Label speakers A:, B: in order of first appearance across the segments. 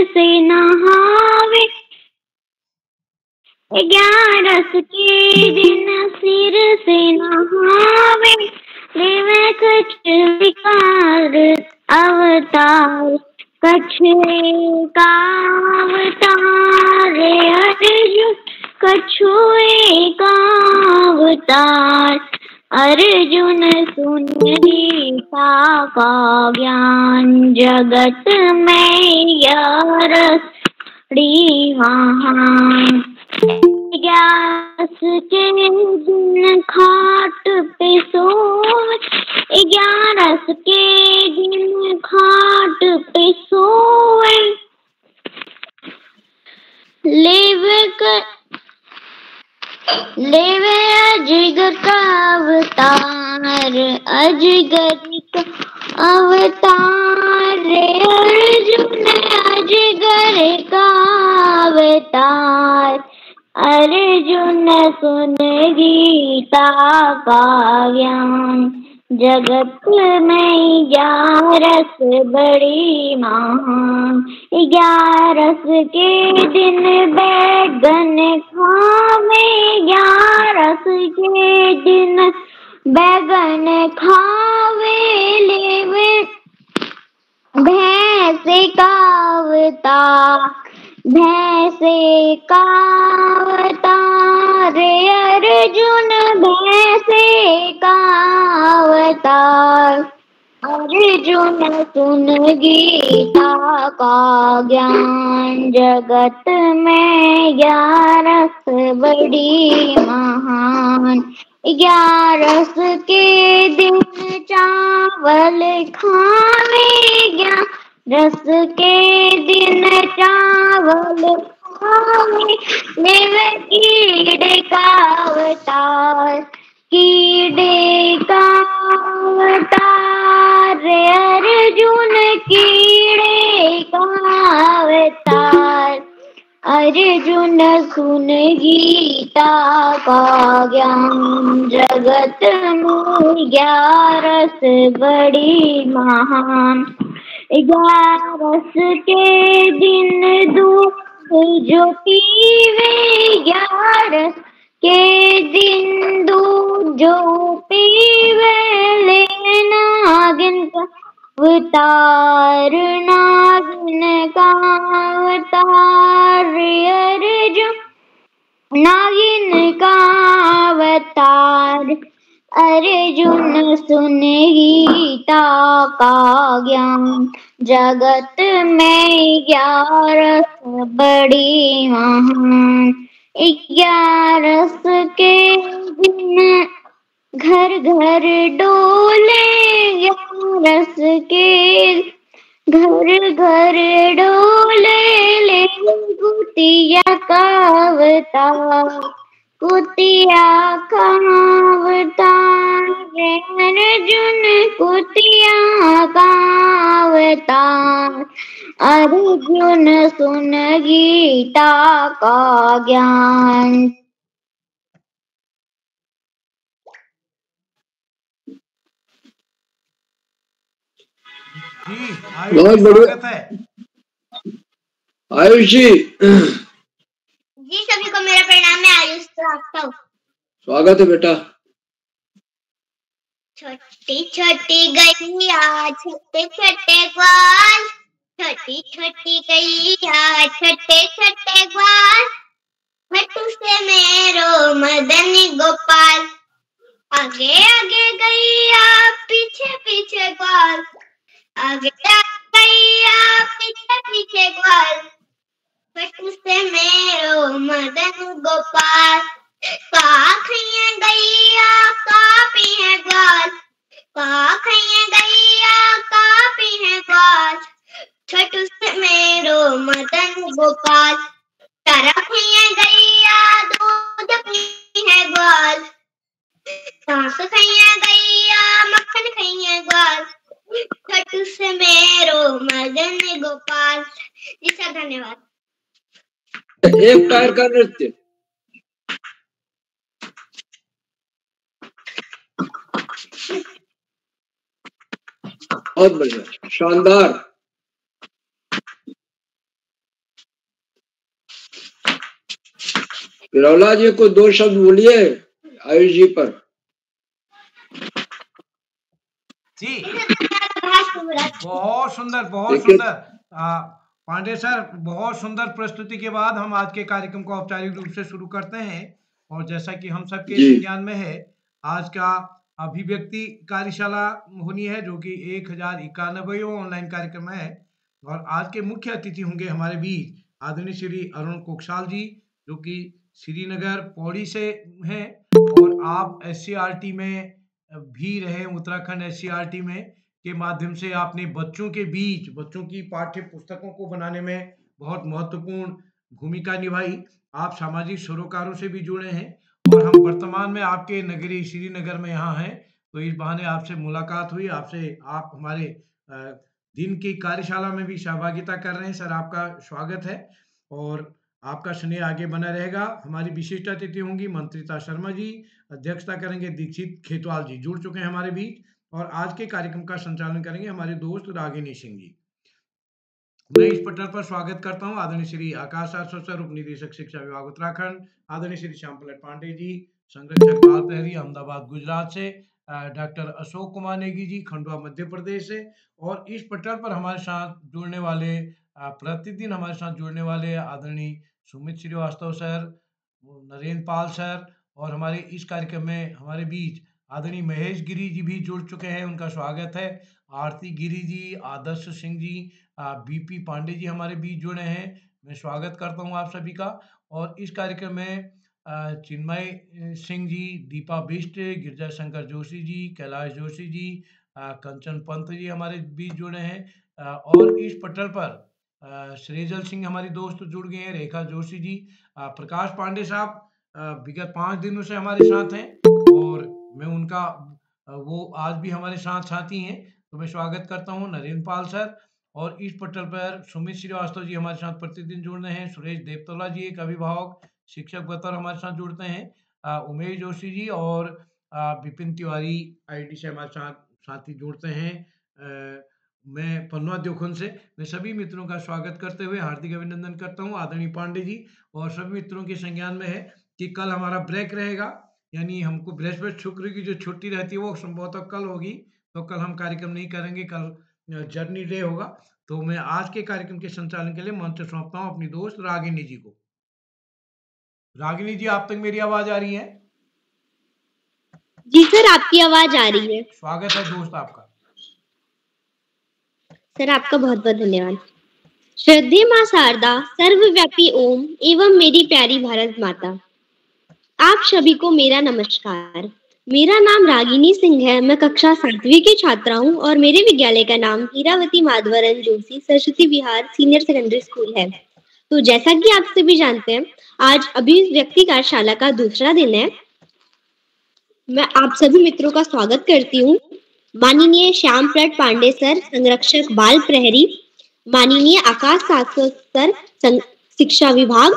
A: से नहावे, 11 के दिन सिर से नहावे, लेवे कछ विकार अवतार, कछुए का अवतार अर्जुन, कछुए का अवतार। अर्जुन सुन गीता का ज्ञान, जगत में यह रसड़ी महान। 11 के दिन खाट पे सोवे, 11 के दिन खाट पे सोवे, लेवे अजगर का अवतार, अजगर का अवतार अर्जुन, अजगर का अवतार। अर्जुन सुन गीता का ज्ञान, जगत में 11 बड़ी महान। 11 के दिन बैगन खावे, 11 के दिन बैगन खावे, लेवे भैंस का अवतार, भैंस का अवतार अर्जुन, भैंस का अवतार। अर्जुन सुन गीता का ज्ञान, जगत में 11 बड़ी महान। 11 के दिन चावल खावे, 11 के दिन चावल खावे, लेवे कीड़े का अवतार, कीड़े का अवतार अर्जुन, कीड़े का अवतार। अर्जुन सुन गीता का ज्ञान, जगत में 11 बड़ी महान। 11 के दिन दूध जो पीवे, 11 के दिन दूध जो पीवे, लेना दिन का अवतार, नागिन का अवतार अर्जुन, नागिन का अवतार। अर्जुन सुन गीता का ज्ञान, जगत में 11 बड़ी महान। 11 के दिन घर घर डोले, 11 के घर घर डोले, ले कुतिया का अवतार, कुतिया का अवतार अर्जुन, कुतिया का अवतार। अर्जुन सुन गीता का ज्ञान।
B: बहुत बढ़िया
C: है
B: आयुष जी।
A: जी सभी को मेरा प्रणाम। मैं आयुष श्रीवास्तव।
B: स्वागत है बेटा।
A: छोटी छोटी गैया छोटे छोटे ग्वाल, छोटी छोटी गैया छोटे छोटे ग्वाल, फटू से मेरो मदन गोपाल। आगे आगे गैया पीछे पीछे ग्वाल, आगे गैया पीछे पीछे ग्वाल, फटू से मेरो मदन गोपाल। का खैया गैया का पीहे ग्वाल, का खैया गैया का पीहे ग्वाल, छोटू से मेरो मदन गोपाल। तारा खैया गैया दूध पीहे ग्वाल, सास खैया गैया मक्खन खैया ग्वाल, छोटू से मेरो मदन गोपाल। जी सर धन्यवाद।
B: एक पैर का नृत्य। बहुत बढ़िया, शानदार। बिरौला जी को 2 शब्द बोलिए आयुष जी पर।
C: जी
A: बहुत
C: बहुत सुंदर, बहुत
B: देखिए
C: सुंदर। पांडे सर, बहुत सुंदर प्रस्तुति के बाद हम आज के कार्यक्रम को औपचारिक रूप से शुरू करते हैं। और जैसा कि हम सबके
B: जी
C: संज्ञान में है, आज का अभिव्यक्ति कार्यशाला होनी है, जो कि 1091वां ऑनलाइन कार्यक्रम है। और आज के मुख्य अतिथि होंगे हमारे बीच आदरणीय श्री अरुण कोकसाल जी, जो कि श्रीनगर पौड़ी से हैं। और आप SCRT में भी रहे, उत्तराखंड SCRT में के माध्यम से आपने बच्चों के बीच बच्चों की पाठ्य पुस्तकों को बनाने में बहुत महत्वपूर्ण भूमिका निभाई। आप सामाजिक सरोकारों से भी जुड़े हैं और हम वर्तमान में आपके नगरी श्रीनगर में यहाँ हैं, तो इस बहाने आपसे मुलाकात हुई। आपसे आप हमारे दिन की कार्यशाला में भी सहभागिता कर रहे हैं। सर, आपका स्वागत है और आपका स्नेह आगे बना रहेगा। हमारी विशिष्ट अतिथि होंगी मंत्रिता शर्मा जी, अध्यक्षता करेंगे दीक्षित खेतवाल जी, जुड़ चुके हैं हमारे बीच। और आज के कार्यक्रम का संचालन करेंगे हमारे दोस्त रागिनी सिंह जी। मैं इस पटल पर स्वागत करता हूं आदरणीय श्री आकाश आर सर, उप निदेशक शिक्षा विभाग उत्तराखंड, आदरणीय श्री श्याम पलट पांडे जी, संरक्षक बाल प्रहरी अहमदाबाद गुजरात से, डॉक्टर अशोक कुमार नेगी जी खंडवा मध्य प्रदेश से। और इस पटल पर हमारे साथ जुड़ने वाले प्रतिदिन हमारे साथ जुड़ने वाले आदरणीय सुमित श्रीवास्तव सर, नरेंद्र पाल सर, और हमारे इस कार्यक्रम में हमारे बीच आदरणीय महेश गिरी जी भी जुड़ चुके हैं, उनका स्वागत है। आरती गिरी जी, आदर्श सिंह जी, BP पांडे जी हमारे बीच जुड़े हैं, मैं स्वागत करता हूं आप सभी का। और इस कार्यक्रम में चिन्मय सिंह जी, दीपा बिष्ट, गिरजा शंकर जोशी जी, कैलाश जोशी जी, कंचन पंत जी हमारे बीच जुड़े हैं। और इस पटल पर श्रेजल सिंह हमारी दोस्त जुड़ गए हैं, रेखा जोशी जी, प्रकाश पांडे साहब विगत 5 दिनों से हमारे साथ हैं और मैं उनका वो आज भी हमारे साथ साथी हैं, तो मैं स्वागत करता हूं नरेंद्र पाल सर। और इस पटल पर सुमित श्रीवास्तव जी हमारे साथ प्रतिदिन जुड़ रहे हैं, सुरेश देवतोला जी एक अभिभावक शिक्षक बतौर हमारे साथ जुड़ते हैं, उमेश जोशी जी और विपिन तिवारी ID से हमारे साथ साथी जुड़ते हैं। मैं पन्ना द्योखन से मैं सभी मित्रों का स्वागत करते हुए हार्दिक अभिनंदन करता हूं आदरणीय पांडे जी। और सभी मित्रों के संज्ञान में है कि कल हमारा ब्रेक रहेगा, यानी हमको बृहस्पति शुक्र की जो छुट्टी रहती है वो संभवतः कल होगी, तो कल हम कार्यक्रम नहीं करेंगे, कल जर्नी डे होगा। तो मैं आज के कार्यक्रम के संचालन के लिए मंच सौंपता हूँ अपनी दोस्त रागिनी जी को। रागिनी जी, आप तक मेरी आवाज आ रही है?
A: जी सर, आपकी आवाज आ रही है।
C: स्वागत है दोस्त आपका।
A: सर, आपका बहुत बहुत धन्यवाद। श्रद्धेय माँ शारदा, सर्वव्यापी ओम एवं मेरी प्यारी भारत माता, आप सभी को मेरा नमस्कार। मेरा नाम रागिनी सिंह है, मैं कक्षा 7वीं की छात्रा हूँ और मेरे विद्यालय का नाम Hirawati माधवरन Joshi Saraswati Vihar senior secondary school है। तो जैसा कि आप सभी जानते हैं, आज अभिव्यक्ति कार्यशाला का दूसरा दिन है। मैं आप सभी मित्रों का स्वागत करती हूँ। माननीय श्याम पलट पांडे सर, संरक्षक बाल प्रहरी, माननीय आकाश सासो सर, शिक्षा विभाग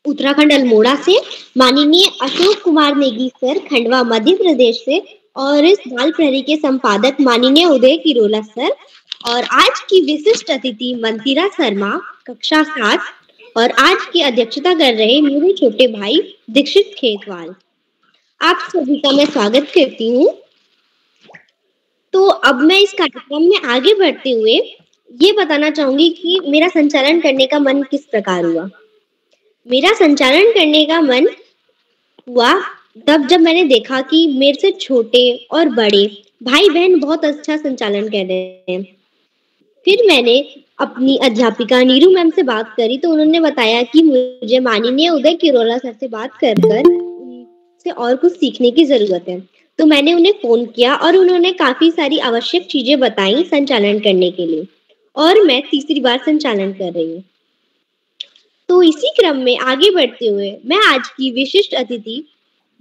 A: उत्तराखंड अल्मोड़ा से, माननीय अशोक कुमार नेगी सर, खंडवा मध्य प्रदेश से, और इस बाल प्रहरी के संपादक माननीय उदय किरोला सर, और आज की विशिष्ट अतिथि मंतिरा शर्मा, कक्षा 7, और आज की अध्यक्षता कर रहे मेरे छोटे भाई दीक्षित खेतवाल। आप सभी का मैं स्वागत करती हूँ। तो अब मैं इस कार्यक्रम में आगे बढ़ते हुए ये बताना चाहूंगी कि मेरा संचालन करने का मन किस प्रकार हुआ। मेरा संचालन करने का मन हुआ तब जब मैंने देखा कि मेरे से छोटे और बड़े भाई बहन बहुत अच्छा संचालन कर रहे हैं। फिर मैंने अपनी अध्यापिका नीरू मैम से बात करी, तो उन्होंने बताया कि मुझे माननीय उदय किरोला सर से बात कर उनसे और कुछ सीखने की जरूरत है। तो मैंने उन्हें फोन किया और उन्होंने काफी सारी आवश्यक चीजें बताई संचालन करने के लिए, और मैं तीसरी बार संचालन कर रही हूँ। तो इसी क्रम में आगे बढ़ते हुए मैं आज की विशिष्ट अतिथि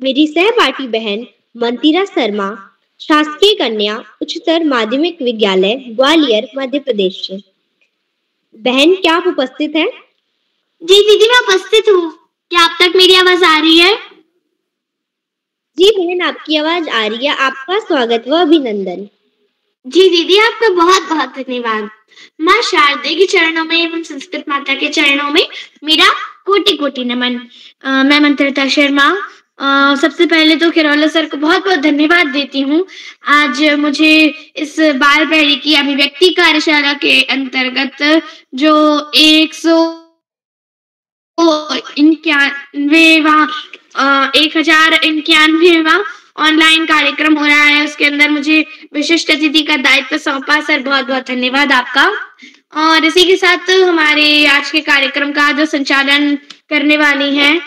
A: मेरी सहपाठी बहन मंतिरा शर्मा, शासकीय कन्या उच्चतर माध्यमिक विद्यालय ग्वालियर मध्य प्रदेश से। बहन, क्या आप उपस्थित हैं?
D: जी दीदी, मैं उपस्थित हूँ। क्या आप तक मेरी आवाज आ रही है?
A: जी बहन, आपकी आवाज आ रही है। आपका स्वागत व अभिनंदन।
D: जी दीदी, आपका बहुत बहुत धन्यवाद। माँ शारदे के चरणों में एवं संस्कृत माता के चरणों में मेरा कोटि कोटि नमन। मैं मंत्रिता शर्मा सबसे पहले तो खिरोला सर को बहुत बहुत धन्यवाद देती हूँ। आज मुझे इस बाल पैरी की अभिव्यक्ति कार्यशाला के अंतर्गत जो 1091वां ऑनलाइन कार्यक्रम हो रहा है, उसके अंदर मुझे विशिष्ट अतिथि का दायित्व सौंपा। सर बहुत बहुत धन्यवाद आपका। और इसी के साथ हमारे आज के कार्यक्रम का जो संचालन करने वाली हैं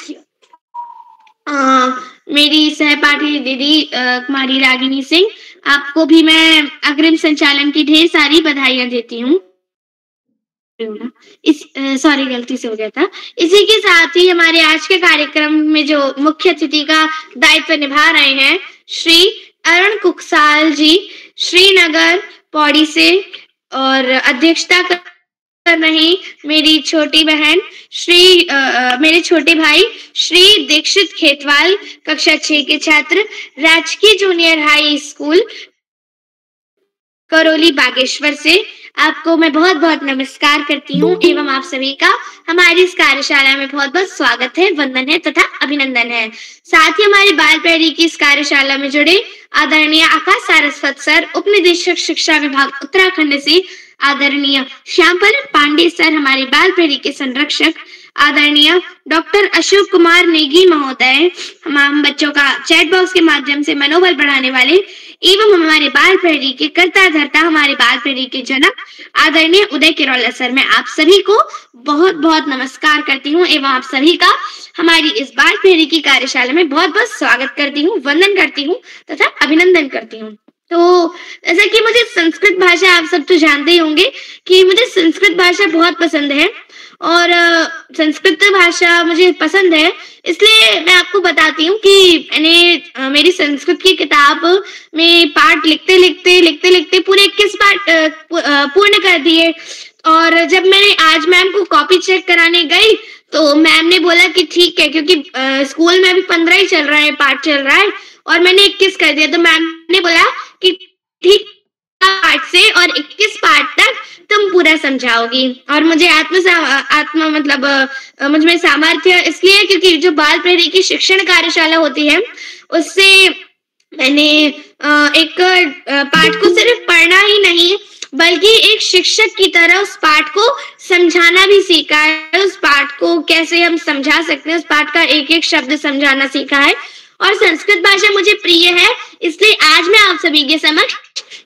D: मेरी सहपाठी दीदी कुमारी रागिनी सिंह, आपको भी मैं अग्रिम संचालन की ढेर सारी बधाइयां देती हूँ। सॉरी, गलती से हो गया था। इसी के साथ ही हमारे आज के कार्यक्रम में जो मुख्य अतिथि का दायित्व निभा रहे हैं श्री अरुण कुकसाल जी, श्रीनगर पौड़ी से, और अध्यक्षता कर रही मेरी छोटी बहन मेरे छोटे भाई श्री दीक्षित खेतवाल, कक्षा 6 के छात्र, राजकीय junior high school Karauli Bageshwar से। आपको मैं बहुत बहुत नमस्कार करती हूँ एवं आप सभी का हमारी इस कार्यशाला में बहुत बहुत स्वागत है, वंदन है तथा अभिनंदन है। साथ ही हमारे बाल पैरी की इस कार्यशाला में जुड़े आदरणीय आकाश सारस्वत सर, उप निदेशक शिक्षा विभाग उत्तराखंड से आदरणीय श्यामपल पांडे सर, हमारे बाल पैरी के संरक्षक आदरणीय डॉक्टर अशोक कुमार नेगी महोदय, हम बच्चों का चैट बॉक्स के माध्यम से मनोबल बढ़ाने वाले एवं हमारे बाल पैरी के कर्ता धर्ता, हमारे बाल पैरी के जनक आदरणीय उदय किरोला सर, मैं आप सभी को बहुत बहुत नमस्कार करती हूँ एवं आप सभी का हमारी इस बाल पैरी की कार्यशाला में बहुत बहुत स्वागत करती हूँ, वंदन करती हूँ तथा अभिनंदन करती हूँ। तो जैसा कि मुझे संस्कृत भाषा, आप सब तो जानते ही होंगे कि मुझे संस्कृत भाषा बहुत पसंद है, और संस्कृत भाषा मुझे पसंद है, इसलिए मैं आपको बताती हूँ कि मैंने मेरी संस्कृत की किताब में पाठ लिखते लिखते पूरे 21 पाठ पूर्ण कर दिए। और जब मैंने आज मैम को कॉपी चेक कराने गई तो मैम ने बोला कि ठीक है, क्योंकि स्कूल में अभी 15 ही चल रहा है, पाठ चल रहा है, और मैंने 21 कर दिया। तो मैम ने बोला कि ठीक पाठ से और 21 पाठ तक तुम पूरा समझाओगी। और मुझे मुझ में सामर्थ्य इसलिए क्योंकि जो बाल पैरी की शिक्षण कार्यशाला होती है उससे मैंने एक पाठ को सिर्फ पढ़ना ही नहीं बल्कि एक शिक्षक की तरह उस पाठ को समझाना भी सीखा है। उस पाठ को कैसे हम समझा सकते हैं, उस पाठ का एक एक शब्द समझाना सीखा है। और संस्कृत भाषा मुझे प्रिय है, इसलिए आज मैं आप सभी के समक्ष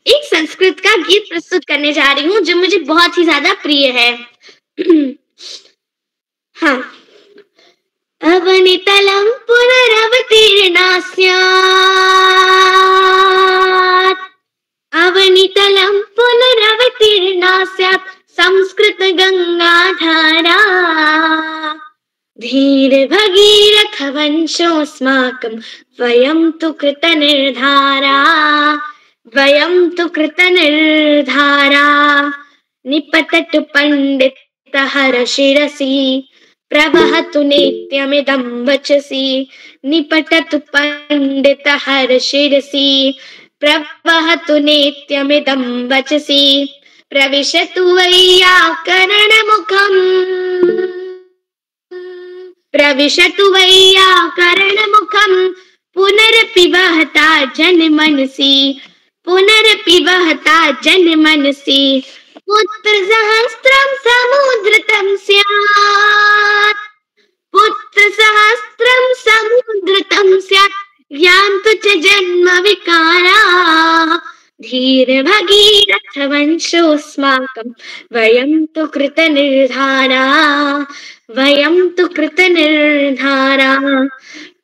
D: एक संस्कृत का गीत प्रस्तुत करने जा रही हूँ जो मुझे बहुत ही ज्यादा प्रिय है। हाँ। अवनितलं पुनरवतीर्णा स्यात्, अवनितलं पुनरवतीर्णा स्यात् संस्कृत गंगाधारा, धीर भगीरथ वंशोऽस्माकं वयं तु कृतनिर्धारा, वयं तु कृतनिर्धारा। निपततु पंडितहर शिरसि प्रवहतु नित्यमिदं वचसि, निपततु पंडितहर शिरसि प्रवहतु नित्यमिदं वचसि, प्रविशतु वैयाकरणमुखम्, प्रविशतु वैयाकरणमुखम्, पुनरपि वहता जनमनसि, पुनरपि वहता जनमनसि। पुत्रसहस्रं समुद्रतं स्यात्, पुत्रसहस्रं समुद्रतं स्यात्, यान्तु च जन्म विकाराः, धीर भगीरथ वंशोऽस्माकं वयं तु कृतनिर्धारा, वयं तु कृतनिर्धारा।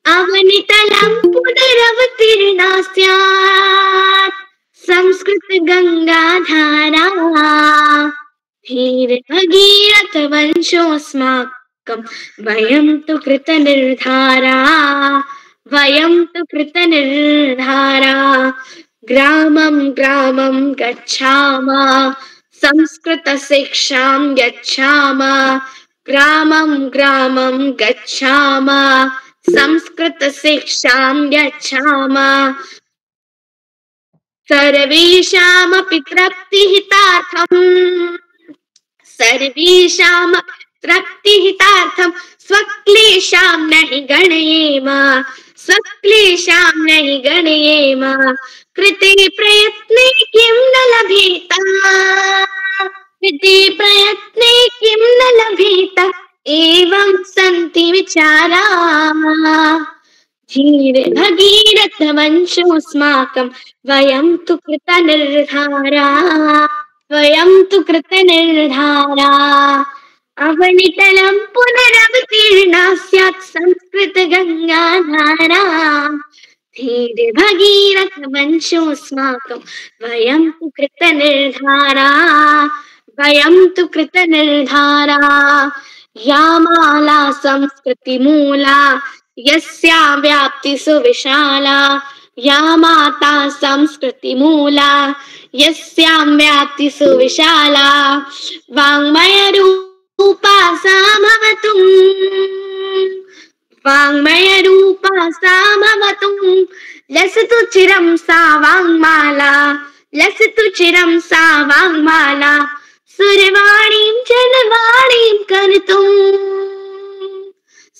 D: अवनितलं पुनरवतीर्णा स्यात् संस्कृत गंगाधारा, धीर भगीरथ वंशोऽस्माकं वयं तु कृतनिर्धारा, वयं तु कृतनिर्धारा। ग्रामं ग्रामं गच्छामः संस्कृत शिक्षां यच्छामः, ग्रामं ग्रामं गच्छामः संस्कृत शिक्षां यच्छामः, सर्वेषामपि तृप्तिहितार्थं, सर्वेषामपि तृप्तिहितार्थं स्वक्लेशां नहि गणयेम, स्वक्लेशां नहि गणयेम। कृते प्रयत्ने किं न लभेत, कृते प्रयत्ने किं न लभेत, एवं सन्ति विचाराः। धीरभगीरथ वंशोऽस्माकं वयं तु कृतनिर्धाराः, वयं तु कृतनिर्धाराः। अवनितलं पुनरवतीर्णा स्यात् संस्कृतगङ्गाधारा। धीरभगीरथ वंशोऽस्माकं वयं तु कृतनिर्धाराः, वयं तु कृतनिर्धाराः। या माला संस्कृतिमूला यस्या व्याप्ति सुविशाला, या माता संस्कृतिमूला यस्यां व्याप्ति सुविशाला। वाङ्मयरूपा सा भवतु, वाङ्मयरूपा सा भवतु। लसतु चिरं सा वाङ्माला, लसतु चिरं सा वाङ्माला। सुरवाणीं जनवाणीं कर्तुं,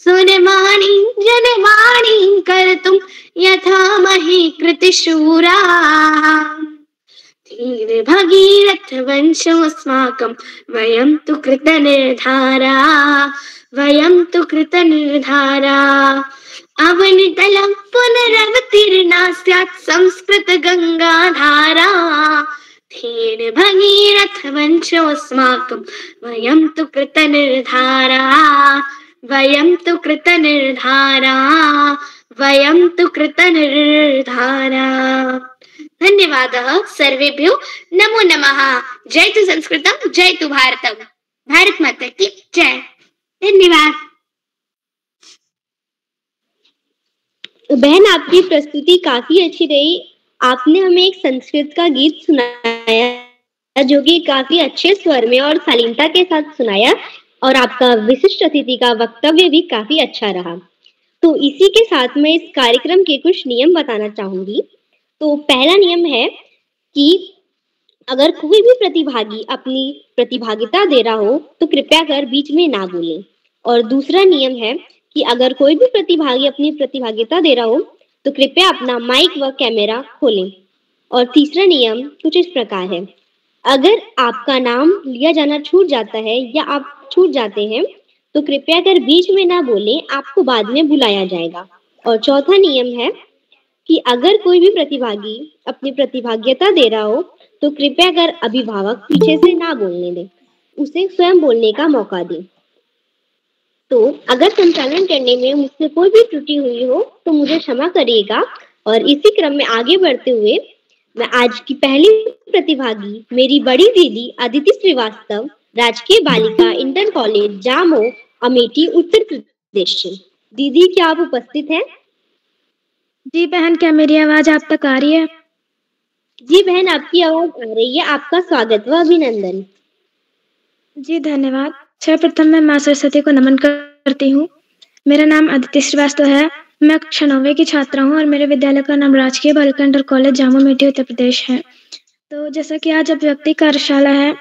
D: सुरवाणीं जनवाणीं कर्तुं यथा मही कृतिशूराः। धीरभगीरथ वंशोऽस्माकं वयं तु कृतनिर्धाराः, वयं तु कृतनिर्धाराः। अवनितलं पुनरवतीर्णा स्यात् संस्कृतगङ्गाधारा। धीरभगीरथ वंशोऽस्माकं वयं तु कृतनिर्धाराः, वयं तु कृतनिर्धाराः, वयं तु कृतनिर्धाराः। धन्यवादः सर्वेभ्यो, नमो नमः। जय तु संस्कृतं, जय तु भारतम। भारत माता की जय। धन्यवाद।
A: बहन, आपकी प्रस्तुति काफी अच्छी रही। आपने हमें एक संस्कृत का गीत सुनाया जो कि काफी अच्छे स्वर में और शालीनता के साथ सुनाया, और आपका विशिष्ट अतिथि का वक्तव्य भी काफी अच्छा रहा। तो इसी के साथ मैं इस कार्यक्रम के कुछ नियम बताना चाहूंगी। तो पहला नियम है कि अगर कोई भी प्रतिभागी अपनी प्रतिभागिता दे रहा हो तो कृपया कर बीच में ना बोलें। और दूसरा नियम है कि अगर कोई भी प्रतिभागी अपनी प्रतिभागिता दे रहा हो तो कृपया अपना माइक व कैमरा खोलें। और तीसरा नियम कुछ इस प्रकार है, अगर आपका नाम लिया जाना छूट जाता है या आप छूट जाते हैं तो कृपया कर बीच में ना बोलें, आपको बाद में बुलाया जाएगा। और चौथा नियम है कि अगर कोई भी प्रतिभागी अपनी प्रतिभागिता दे रहा हो तो कृपया कर अभिभावक पीछे से ना बोलने दें, उसे स्वयं बोलने का मौका दें। तो अगर संचालन करने में मुझसे कोई भी त्रुटि हुई हो तो मुझे क्षमा करिएगा। और इसी क्रम में आगे बढ़ते हुए मैं आज की पहली प्रतिभागी मेरी बड़ी दीदी अदिति श्रीवास्तव, राजकीय बालिका इंटर कॉलेज जामो, अमेठी, उत्तर प्रदेश से। दीदी, क्या आप उपस्थित हैं?
E: जी बहन, क्या मेरी आवाज आप तक आ रही है?
A: जी बहन, आपकी आवाज आ रही है। आपका स्वागत व अभिनंदन।
E: जी धन्यवाद। सर्वप्रथम मैं माँ सरस्वती को नमन करती हूँ। मेरा नाम अदिति श्रीवास्तव है। मैं कक्षा 9वीं की छात्रा हूँ और मेरे विद्यालय का नाम राजकीय बालिका इंटर कॉलेज जामो, अमेठी, उत्तर प्रदेश है। तो जैसा कि आज अभिव्यक्ति कार्यशाला है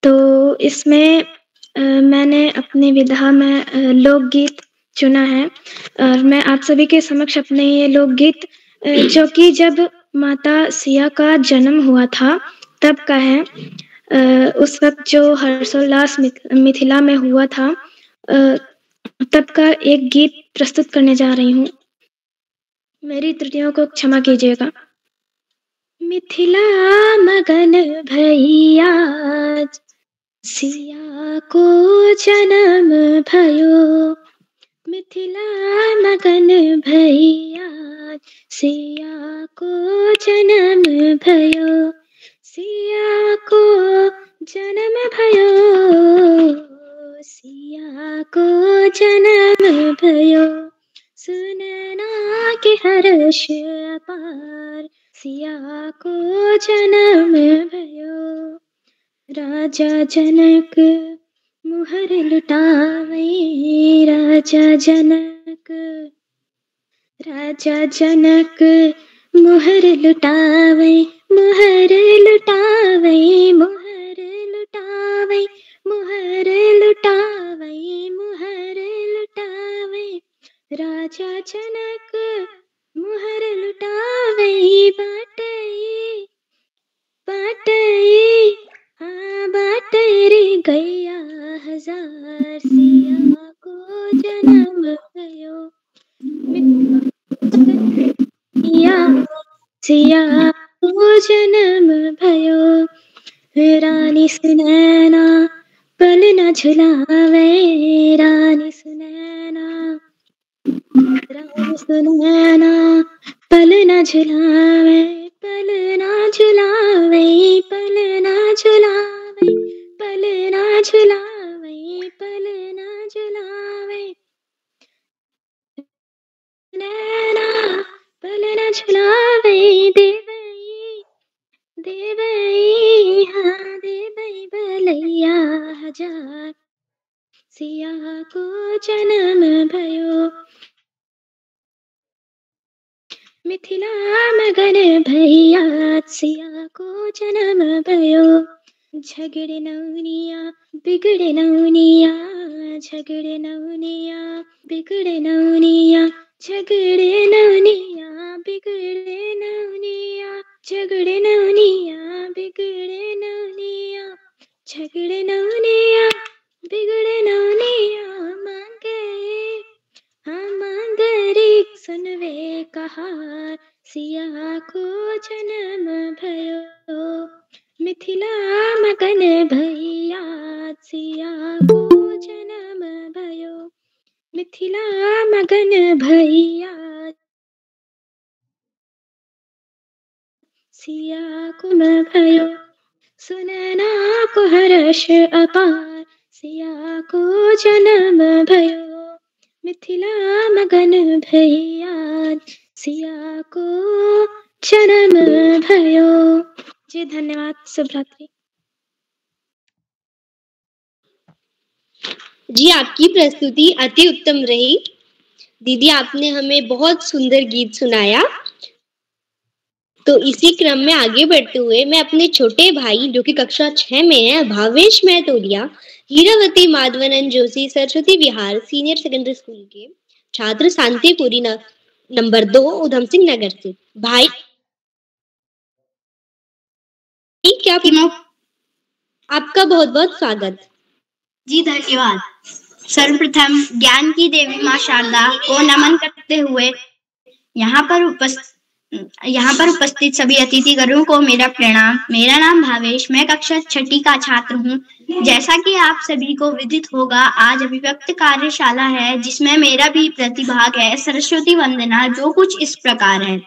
E: तो इसमें मैंने अपनी विधा में लोकगीत चुना है और मैं आप सभी के समक्ष अपने ये लोकगीत जो कि जब माता सिया का जन्म हुआ था तब का है, उस वक्त जो हर्षोल्लास मिथिला में हुआ था तब का एक गीत प्रस्तुत करने जा रही हूँ। मेरी त्रुटियों को क्षमा कीजिएगा। मिथिला मगन भैया सिया को जन्म भयो, मिथिला मगन भैया सिया को जन्म भयो, सिया को जन्म भयो, सिया को जन्म भयो, सुनना के हर्ष अपार, सिया को जन्म भयो। राजा जनक मुहर लुटावे, राजा जनक, राजा जनक मुहर लुटावे, मुहर लुटावे, मुहर लुटावे, मुहर लुटावे, राजा जनक मुहर लुटावे बाटई बाटई हाँ बाटे रे गैया हजार सिया को जन्म भयो सिया को जन्म भयो रानी सुनैना पल न झुलावे रानी सुनैना पल न झुलावे पल न झुलावे पल न झुलावे पल न झुलावे पल न झुलावे नैना पल न झुलावे देवई देवई हाँ देवई भलैया हजार सिया को जन्म भयो मिथिला मगन भैया सिया को जन्म भयो झगड़े नौनिया बिगड़े नौनिया झगड़े नौनिया बिगड़े नौनिया झगड़े नौनिया बिगड़े नौनिया झगड़े नौनिया बिगड़े नौनिया झगड़े नौनिया बिगड़े नौनिया मांगे हाँ मांगरी सुनवे कहा सिया को जन्म भयो मिथिला मगन भैया सिया को जन्म भयो मिथिला मगन भैया सिया को भयो सुनैना को हर्ष अपार सिया को जन्म भयो मिथिला मगन भैया सिया को जन्म भयो। जी धन्यवाद। शुभ रात्रि।
A: जी आपकी प्रस्तुति अति उत्तम रही दीदी, आपने हमें बहुत सुंदर गीत सुनाया। तो इसी क्रम में आगे बढ़ते हुए मैं अपने छोटे भाई जो कि कक्षा 6 में है, Bhavesh महतोलिया, Hirawati Madhavanand Joshi Saraswati Vihar senior secondary school के छात्र शांतिपुरी नंबर 2 उधम सिंह नगर से। भाई क्या आपका बहुत बहुत स्वागत।
F: जी धन्यवाद। सर्वप्रथम ज्ञान की देवी माँ शारदा को नमन करते हुए यहाँ पर उपस्थित सभी अतिथिगणों को मेरा प्रणाम। मेरा नाम भावेश, मैं कक्षा 6 का छात्र हूँ। जैसा कि आप सभी को विदित होगा, आज अभिव्यक्त कार्यशाला है जिसमें मेरा भी प्रतिभाग है। सरस्वती वंदना जो कुछ इस प्रकार है।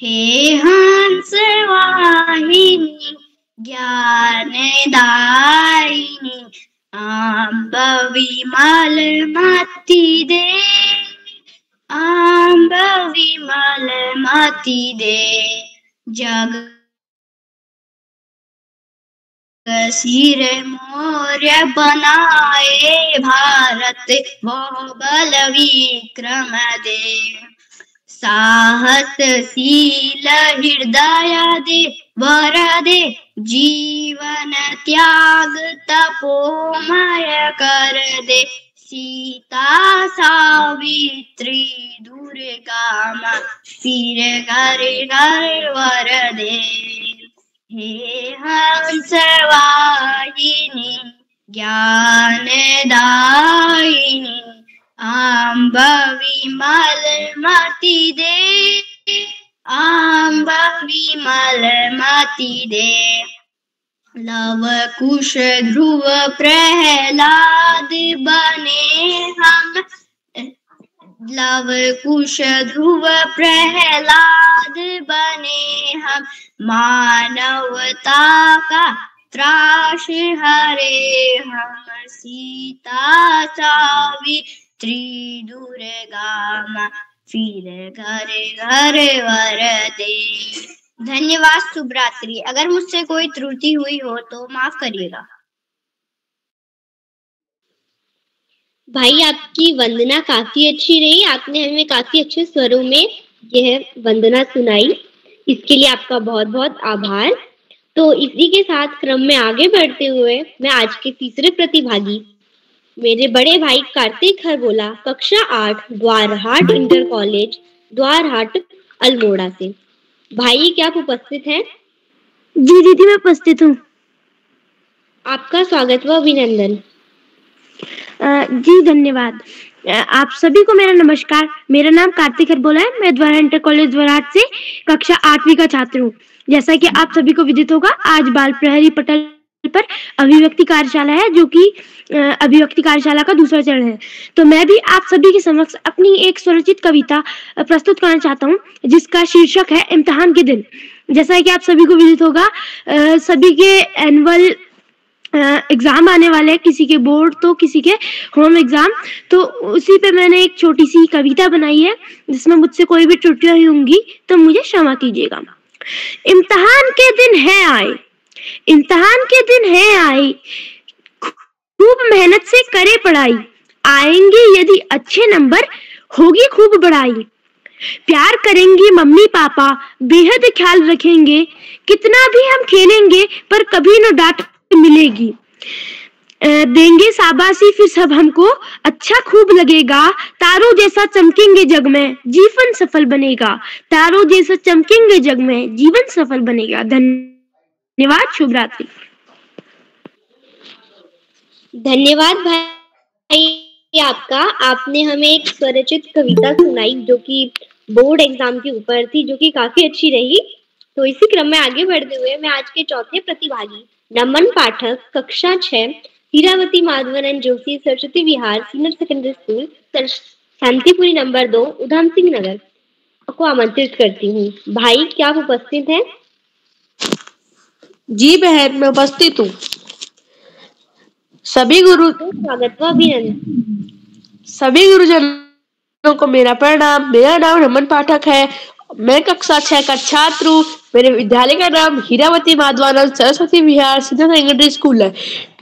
F: हे हंस वाहिनी ज्ञानदायिनी अम्ब विमल मति दे, अम्ब विमल मति दे, जग सिर मौर्य बनाए भारत वो बल विक्रम दे, साहसशील हृदय दे वर दे, जीवन त्याग तपोमय कर दे, सीता सावित्री दुर्गा माँ फिर घर घर वर दे। हे हंस वाहिनी ज्ञानदायिनी अम्ब विमल मति दे, अम्ब विमल मति दे, लव कुश ध्रुव प्रहलाद बने हम, लव कुश ध्रुव प्रहलाद बने हम, मानवता का त्रास हरे हम, सीता सावित्री दुर्गा माँ फिर घर घर वर दे। धन्यवाद। शुभ रात्रि। अगर मुझसे कोई त्रुटि हुई हो तो माफ करिएगा।
A: भाई आपकी वंदना काफी अच्छी रही, आपने हमें काफी अच्छे स्वरों में यह वंदना सुनाई, इसके लिए आपका बहुत बहुत आभार। तो इसी के साथ क्रम में आगे बढ़ते हुए मैं आज के तीसरे प्रतिभागी मेरे बड़े भाई कार्तिक खरबोला कक्षा 8 द्वारहाट इंटर कॉलेज द्वारहाट अल्मोड़ा से। भाई क्या आप उपस्थित हैं?
E: जी दीदी, मैं उपस्थित हूँ।
A: आपका स्वागत व अभिनंदन।
E: जी धन्यवाद। आप सभी को मेरा नमस्कार। मेरा नाम कार्तिक खरबोला है। मैं द्वारहाट इंटर कॉलेज द्वारहाट से कक्षा 8वीं का छात्र हूँ। जैसा कि आप सभी को विदित होगा, आज बाल प्रहरी पटल पर अभिव्यक्ति कार्यशाला है, जो कि अभिव्यक्ति कार्यशाला का दूसरा चरण है। तो मैं भी आप सभी के समक्ष अपनी एक स्वरचित कविता प्रस्तुत करना चाहता हूँ, जिसका शीर्षक है इम्तिहान के दिन। जैसा कि आप सभी को विदित होगा, सभी के एनुअल एग्जाम आने वाले हैं, किसी के बोर्ड तो किसी के होम एग्जाम। तो उसी पे मैंने एक छोटी सी कविता बनाई है, जिसमें मुझसे कोई भी त्रुटियां हुई होंगी तो मुझे क्षमा कीजिएगा। इम्तिहान के दिन है आए, इम्तिहान के दिन है आए, खूब मेहनत से करे पढ़ाई, आएंगे यदि अच्छे नंबर होगी खूब बढ़ाई। प्यार करेंगे मम्मी पापा, बेहद ख्याल रखेंगे, कितना भी हम खेलेंगे पर कभी न डांट मिलेगी। देंगे शाबाशी फिर सब हमको, अच्छा खूब लगेगा, तारों जैसा चमकेंगे जग में, जीवन सफल बनेगा। तारों जैसा चमकेंगे जग में, जीवन सफल बनेगा। धन्यवाद। शुभ रात्रि।
A: धन्यवाद भाई आपका। आपने हमें एक स्वरचित कविता सुनाई जो कि बोर्ड एग्जाम के ऊपर थी, जो कि काफी अच्छी रही। तो इसी क्रम में आगे बढ़ते हुए मैं आज के चौथे प्रतिभागी नमन पाठक कक्षा 6 Hiravati Madhavanand Joshi Saraswati Vihar senior secondary school Shantipuri number 2 Udham Singh Nagar को आमंत्रित करती हूँ। भाई क्या आप उपस्थित हैं?
G: जी बहन, मैं उपस्थित हूँ। सभी
A: स्वागत व अभिनंदन।
G: सभी गुरुजनों को मेरा प्रणाम। मेरा नाम नमन पाठक है। मैं कक्षा 6 का छात्र हूँ। मेरे विद्यालय का नाम Hirawati Madhavanand Saraswati Vihar senior secondary school है।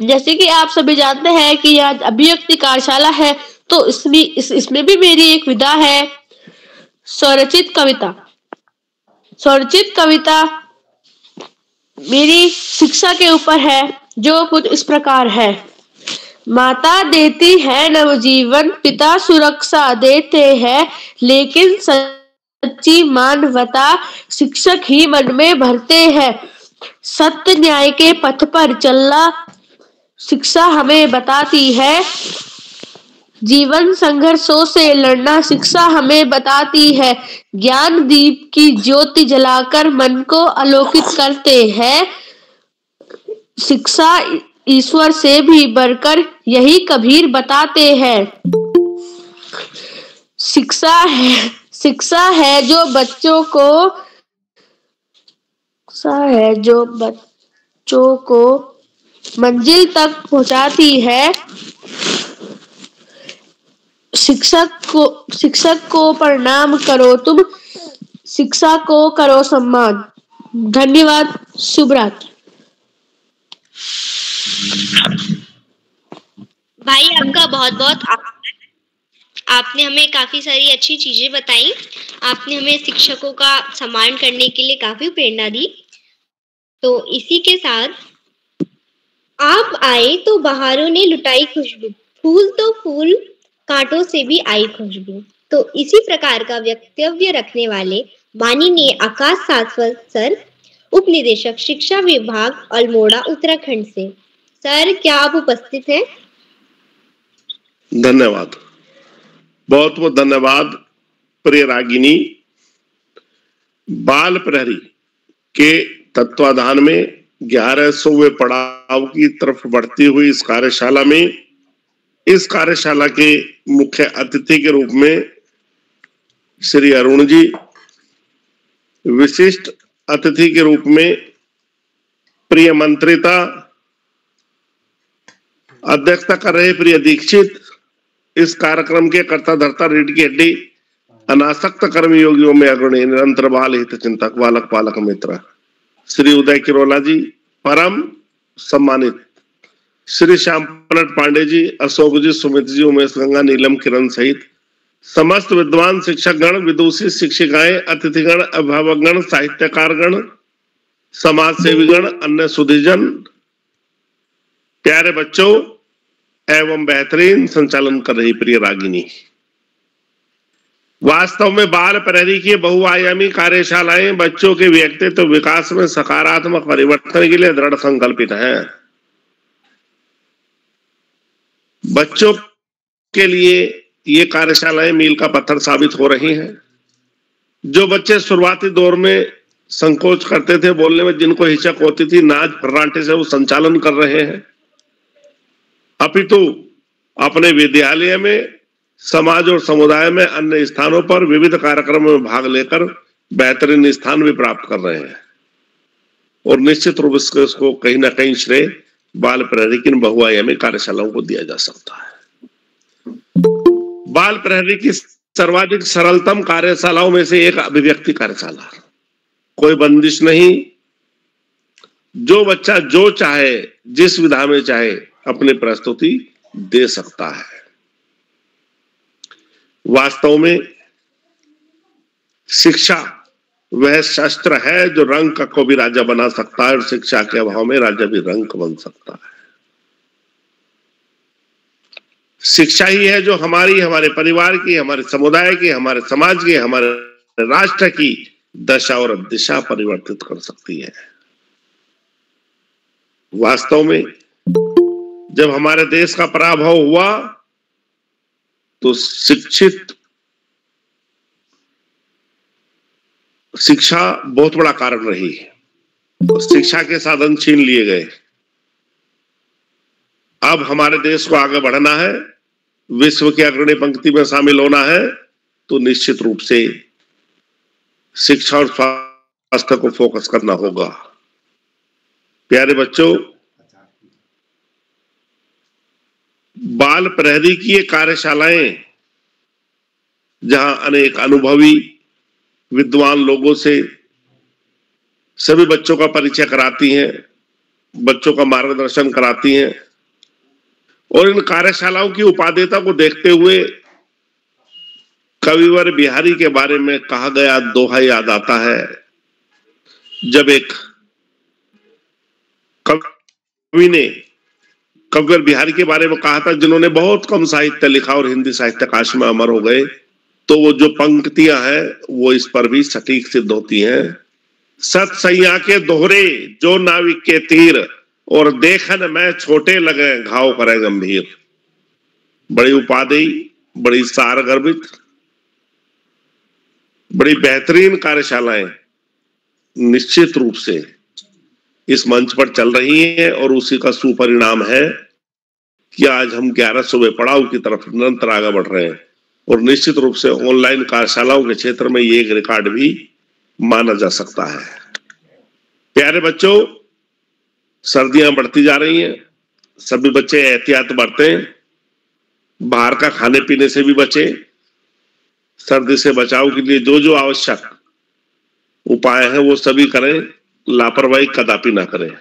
G: जैसे कि आप सभी जानते हैं कि आज अभिव्यक्ति कार्यशाला है, तो इसमें भी मेरी एक विधा है, स्वरचित कविता। स्वरचित कविता मेरी शिक्षा के ऊपर है, जो कुछ इस प्रकार है। माता देती है नवजीवन, पिता सुरक्षा देते हैं, लेकिन सच्ची मानवता शिक्षक ही मन में भरते हैं। सत्य न्याय के पथ पर चलना शिक्षा हमें बताती है, जीवन संघर्षों से लड़ना शिक्षा हमें बताती है। ज्ञान दीप की ज्योति जलाकर मन को आलोकित करते हैं। शिक्षा ईश्वर से भी बढ़कर यही कबीर बताते हैं। शिक्षा है जो बच्चों को मंजिल तक पहुंचाती है। शिक्षक को प्रणाम करो तुम, शिक्षा को करो सम्मान। धन्यवाद। शुभ रात्रि।
A: भाई आपका बहुत बहुत आभार। आपने हमें काफी सारी अच्छी चीजें बताई। आपने हमें शिक्षकों का सम्मान करने के लिए काफी प्रेरणा दी। तो इसी के साथ आप आए तो बहारों ने लुटाई खुशबू, फूल तो फूल कांटों से भी आई खुशबू। तो इसी प्रकार का वक्तव्य रखने वाले माननीय आकाश सासवत सर, उप निदेशक शिक्षा विभाग अल्मोड़ा उत्तराखंड से। सर क्या आप उपस्थित हैं?
H: धन्यवाद, बहुत बहुत धन्यवाद प्रिय रागिनी। बाल प्रहरी के तत्वाधान में 1100वें पड़ाव की तरफ बढ़ती हुई इस कार्यशाला में, इस कार्यशाला के मुख्य अतिथि के रूप में श्री अरुण जी, विशिष्ट अतिथि के रूप में प्रिय मंत्रिता अध्यक्षता कर रहे प्रिय दीक्षित, इस कार्यक्रम के कर्ता धर्ता रीढ़ की हड्डी अनासक्त कर्म योगियों में अग्रणी निरंतर बाल हित चिंतक बालक पालक मित्र श्री उदय किरोला जी, परम सम्मानित श्री श्याम पांडे जी, अशोक जी, सुमित जी, उमेश गंगा, नीलम किरण सहित समस्त विद्वान शिक्षक गण, विदुषी शिक्षिकाएं, अतिथिगण, अभिभावकगण, साहित्यकारगण, समाज सेवीगण, अन्य सुधीजन, प्यारे बच्चों, एवं बेहतरीन संचालन कर रही प्रिय रागिनी। वास्तव में बाल प्रहरी की बहुआयामी कार्यशालाएं बच्चों के व्यक्तित्व विकास में सकारात्मक परिवर्तन के लिए दृढ़ संकल्पित हैं। बच्चों के लिए ये कार्यशालाएं मील का पत्थर साबित हो रही हैं। जो बच्चे शुरुआती दौर में संकोच करते थे, बोलने में जिनको हिचक होती थी, नाच फर्राटे से वो संचालन कर रहे हैं। अपितु अपने विद्यालय में, समाज और समुदाय में अन्य स्थानों पर विविध कार्यक्रमों में भाग लेकर बेहतरीन स्थान भी प्राप्त कर रहे हैं। और निश्चित रूप से इसको कहीं ना कहीं श्रेय बाल प्रहरी की बहुआयामी कार्यशालाओं को दिया जा सकता है। बाल प्रहरी की सर्वाधिक सरलतम कार्यशालाओं में से एक अभिव्यक्ति कार्यशाला। कोई बंदिश नहीं, जो बच्चा जो चाहे, जिस विधा में चाहे अपनी प्रस्तुति दे सकता है। वास्तव में शिक्षा वह शस्त्र है जो रंक को भी राजा बना सकता है, और शिक्षा के अभाव में राजा भी रंक बन सकता है। शिक्षा ही है जो हमारे परिवार की, हमारे समुदाय की, हमारे समाज की, हमारे राष्ट्र की दशा और दिशा परिवर्तित कर सकती है। वास्तव में जब हमारे देश का पराभव हुआ तो शिक्षा बहुत बड़ा कारण रही। शिक्षा के साधन छीन लिए गए। अब हमारे देश को आगे बढ़ना है, विश्व की अग्रणी पंक्ति में शामिल होना है, तो निश्चित रूप से शिक्षा और स्वास्थ्य को फोकस करना होगा। प्यारे बच्चों, बाल प्रहरी की ये कार्यशालाएं जहां अनेक अनुभवी विद्वान लोगों से सभी बच्चों का परिचय कराती हैं, बच्चों का मार्गदर्शन कराती हैं, और इन कार्यशालाओं की उपादेयता को देखते हुए कविवर बिहारी के बारे में कहा गया दोहा याद आता है। जब एक कवि ने कविवर बिहारी के बारे में कहा था, जिन्होंने बहुत कम साहित्य लिखा और हिंदी साहित्य काश में अमर हो गए, तो वो जो पंक्तियां हैं वो इस पर भी सटीक सिद्ध होती हैं। सत सैया के दोहरे जो नाविक के तीर, और देखन में छोटे लगे घाव करे गंभीर। बड़ी उपादेय, बड़ी सारगर्भित, बड़ी बेहतरीन कार्यशालाएं निश्चित रूप से इस मंच पर चल रही हैं, और उसी का सुपरिणाम है कि आज हम 1100वें पड़ाव की तरफ निरंतर आगे बढ़ रहे हैं। और निश्चित रूप से ऑनलाइन कार्यशालाओं के क्षेत्र में ये एक रिकॉर्ड भी माना जा सकता है। प्यारे बच्चों, सर्दियां बढ़ती जा रही हैं, सभी बच्चे एहतियात बरतें, बाहर का खाने पीने से भी बचें, सर्दी से बचाव के लिए जो जो आवश्यक उपाय हैं वो सभी करें, लापरवाही कदापि ना करें,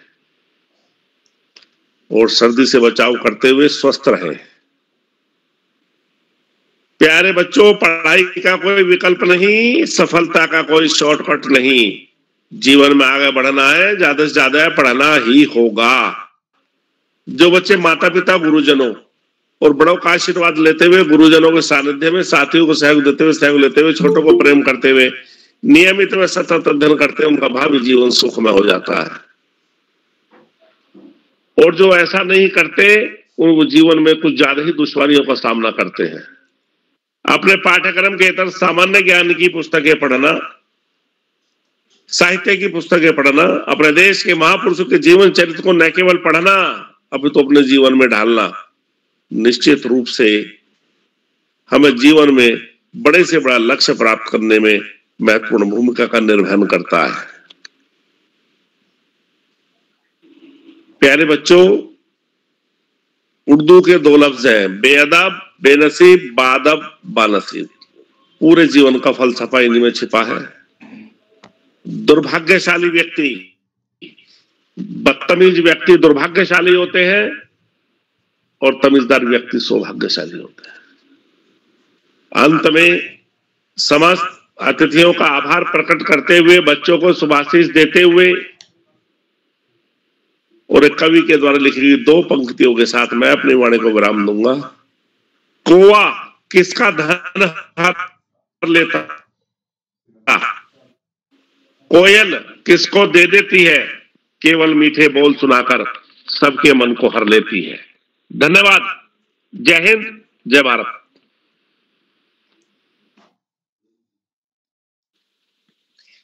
H: और सर्दी से बचाव करते हुए स्वस्थ रहें। प्यारे बच्चों, पढ़ाई का कोई विकल्प नहीं, सफलता का कोई शॉर्टकट नहीं। जीवन में आगे बढ़ना है, ज्यादा से ज्यादा पढ़ना ही होगा। जो बच्चे माता पिता, गुरुजनों और बड़ों का आशीर्वाद लेते हुए, गुरुजनों के सानिध्य में साथियों को सहयोग देते हुए, सहयोग लेते हुए, छोटों को प्रेम करते हुए नियमित व सतत अध्ययन करते हैं, उनका भावी जीवन सुखमय हो जाता है। और जो ऐसा नहीं करते, वो जीवन में कुछ ज्यादा ही दुश्वारियों का सामना करते हैं। अपने पाठ्यक्रम के इतर सामान्य ज्ञान की पुस्तकें पढ़ना, साहित्य की पुस्तकें पढ़ना, अपने देश के महापुरुषों के जीवन चरित्र को न केवल पढ़ना, अभी तो अपने जीवन में ढालना निश्चित रूप से हमें जीवन में बड़े से बड़ा लक्ष्य प्राप्त करने में महत्वपूर्ण भूमिका का निर्वहन करता है। प्यारे बच्चों, उर्दू के 2 लफ्ज हैं, बेअदब बेनसीब, बादब बानसीब। पूरे जीवन का फलसफा इन्हीं में छिपा है। दुर्भाग्यशाली व्यक्ति, बदतमीज व्यक्ति दुर्भाग्यशाली होते हैं, और तमीजदार व्यक्ति सौभाग्यशाली होते हैं। अंत में समस्त अतिथियों का आभार प्रकट करते हुए, बच्चों को शुभाशीष देते हुए और एक कवि के द्वारा लिखी हुई 2 पंक्तियों के साथ मैं अपनी वाणी को विराम दूंगा। कौवा किसका धन हर लेता, कोयल किसको दे देती है, केवल मीठे बोल सुनाकर सबके मन को हर लेती है। धन्यवाद। जय हिंद, जय भारत।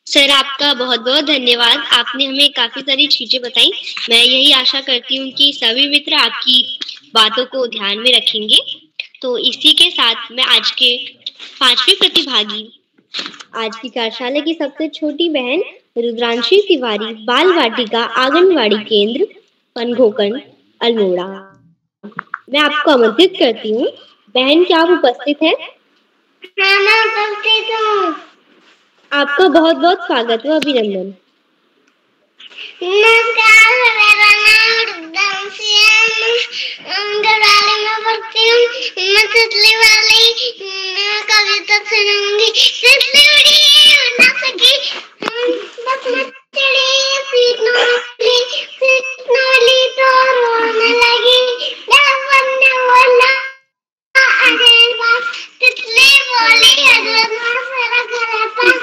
A: सर आपका बहुत बहुत धन्यवाद। आपने हमें काफी सारी चीजें बताई। मैं यही आशा करती हूँ कि सभी मित्र आपकी बातों को ध्यान में रखेंगे। तो इसी के साथ मैं आज के 5वें प्रतिभागी, आज की कार्यशाला की सबसे छोटी बहन रुद्रांशी तिवारी, बाल वाटिका आंगनवाड़ी केंद्र पनघोकन अल्मोड़ा, मैं आपको आमंत्रित करती हूँ। बहन क्या आप उपस्थित हैं?
D: हाँ, मैं उपस्थित हूँ।
A: आपका बहुत बहुत स्वागत व अभिनंदन।
D: नमस्कार, मेरा नाम रुद्रांशी है। मैं गढ़वाली में पढ़ती हूँ। मैं तितली वाली कविता सुनाऊंगी। तितली उड़ी उड़ ना सकी, बस मत चढ़ी, सीट न मिली तो रोने लगी। ड्राइवर ने बोला अरे बस, तितली बोली हजरत मेरा घर है पास।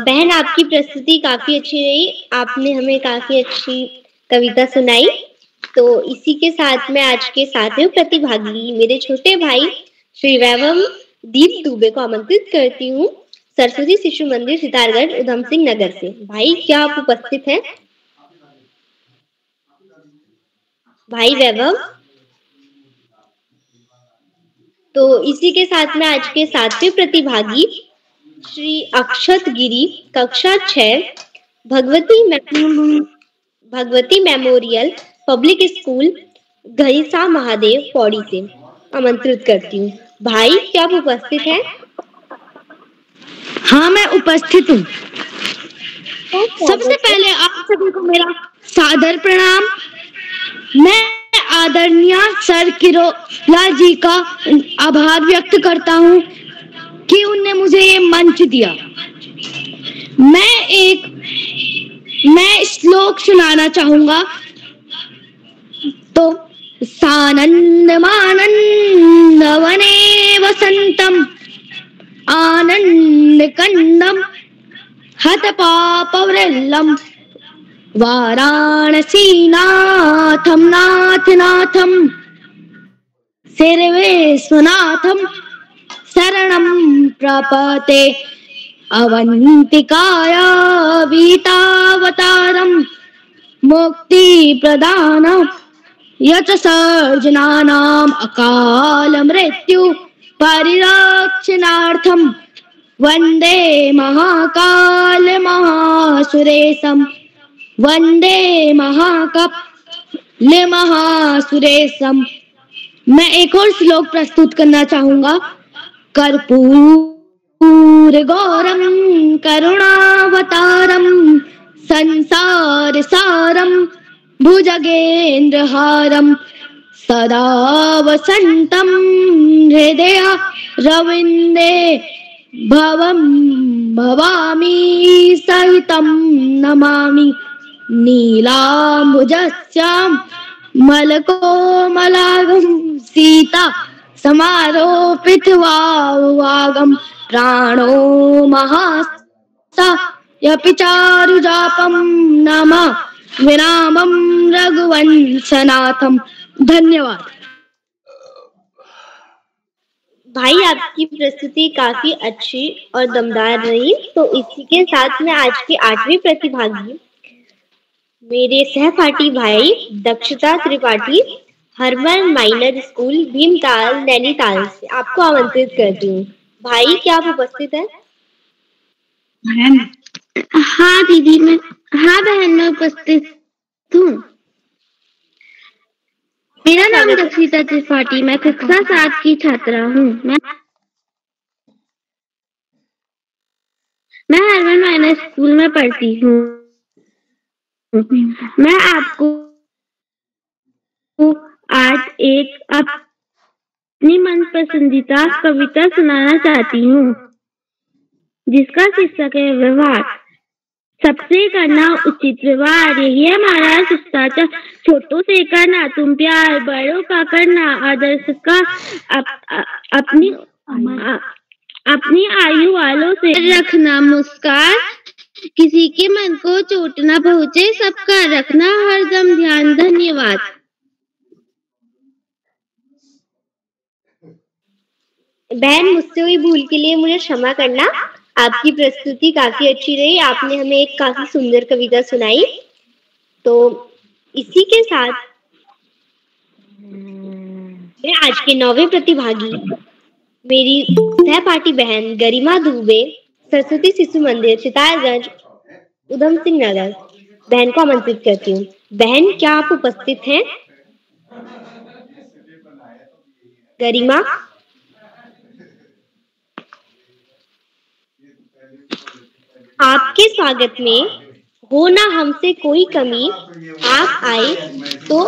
A: बहन आपकी प्रस्तुति काफी अच्छी रही। आपने हमें काफी अच्छी कविता सुनाई। तो इसी के साथ मैं आज के 7वें प्रतिभागी, मेरे छोटे भाई श्री वैभव दीप दुबे को आमंत्रित करती हूँ, सरस्वती शिशु मंदिर सितारगढ़ उधम सिंह नगर से। भाई क्या आप उपस्थित हैं? भाई वैभव। तो इसी के साथ में आज के 7वें प्रतिभागी श्री अक्षत गिरी, कक्षा 6, Bhagwati memorial public school Ghaisa Mahadev Pauri से आमंत्रित करती हूँ। भाई क्या आप उपस्थित हैं?
I: हाँ, मैं उपस्थित हूँ। सबसे पहले आप सभी को मेरा सादर प्रणाम। मैं आदरणीय सर किरोलाल जी का आभार व्यक्त करता हूँ कि उनने मुझे ये मंच दिया। मैं श्लोक सुनाना चाहूंगा। तो सानंदमानंद वने वसंतम आनंद कंदम हत पापवृल्लम वाराणसी नाथम नाथ नाथम सर्वेश्वनाथम शरणं प्रपते अवंतिकाया वीतावतारम मुक्ति प्रदान यच सर्जनानाम अकाल मृत्यु परिरक्षणार्थम वंदे महाकाल महासुरेशम वंदे महाकाल महासुरेशम। मैं एक और श्लोक प्रस्तुत करना चाहूंगा। कर्पूर गौरम करुणावतारम संसार सारम भुजगेन्द्रहारम सदा वसंतम हृदय रविंदे भवम भवामी सहितं नमामि नीलाम्बुजस्याम मलकोमलागम सीता समारोपित वागम प्राणो महासा यपि चारुजापम नमा विरामम रघुवंशनाथम। धन्यवाद।
A: भाई आपकी प्रस्तुति काफी अच्छी और दमदार रही। तो इसी के साथ में आज के 8वें प्रतिभागी, मेरे सहपाठी भाई दक्षता त्रिपाठी, हरमन माइनर स्कूल भीमताल नैनीताल से आपको आमंत्रित करती हूँ। भाई क्या आप उपस्थित हैं?
D: हाँ दीदी, हाँ बहन, मैं उपस्थित हूँ। मेरा नाम दक्षिता त्रिपाठी, मैं कक्षा 7 की छात्रा हूँ। मैं हरमन माइनर स्कूल में पढ़ती हूँ। मैं आपको आज एक अपनी मन पसंदीदा कविता सुनाना चाहती हूँ।
I: जिसका शीर्षक है व्यवहार। सबसे करना उचित व्यवहार, यही हमारा शिष्टाचार। छोटों से करना तुम प्यार, बड़ों का करना आदर सत्कार, अपनी आयु वालों से रखना मुस्कान, किसी के मन को चोट ना पहुंचे सबका रखना हरदम ध्यान। धन्यवाद।
A: बहन, मुझसे हुई भूल के लिए मुझे क्षमा करना। आपकी प्रस्तुति काफी अच्छी रही। आपने हमें एक काफी सुंदर कविता सुनाई। तो इसी के साथ मैं आज के 9वें प्रतिभागी मेरी सहपाठी बहन गरिमा दुबे, सरस्वती शिशु मंदिर सितारगंज, उधम सिंह नगर, बहन को आमंत्रित करती हूँ। बहन, क्या आप उपस्थित हैं? गरिमा, आपके स्वागत में हो ना हमसे कोई कमी, आप आए तो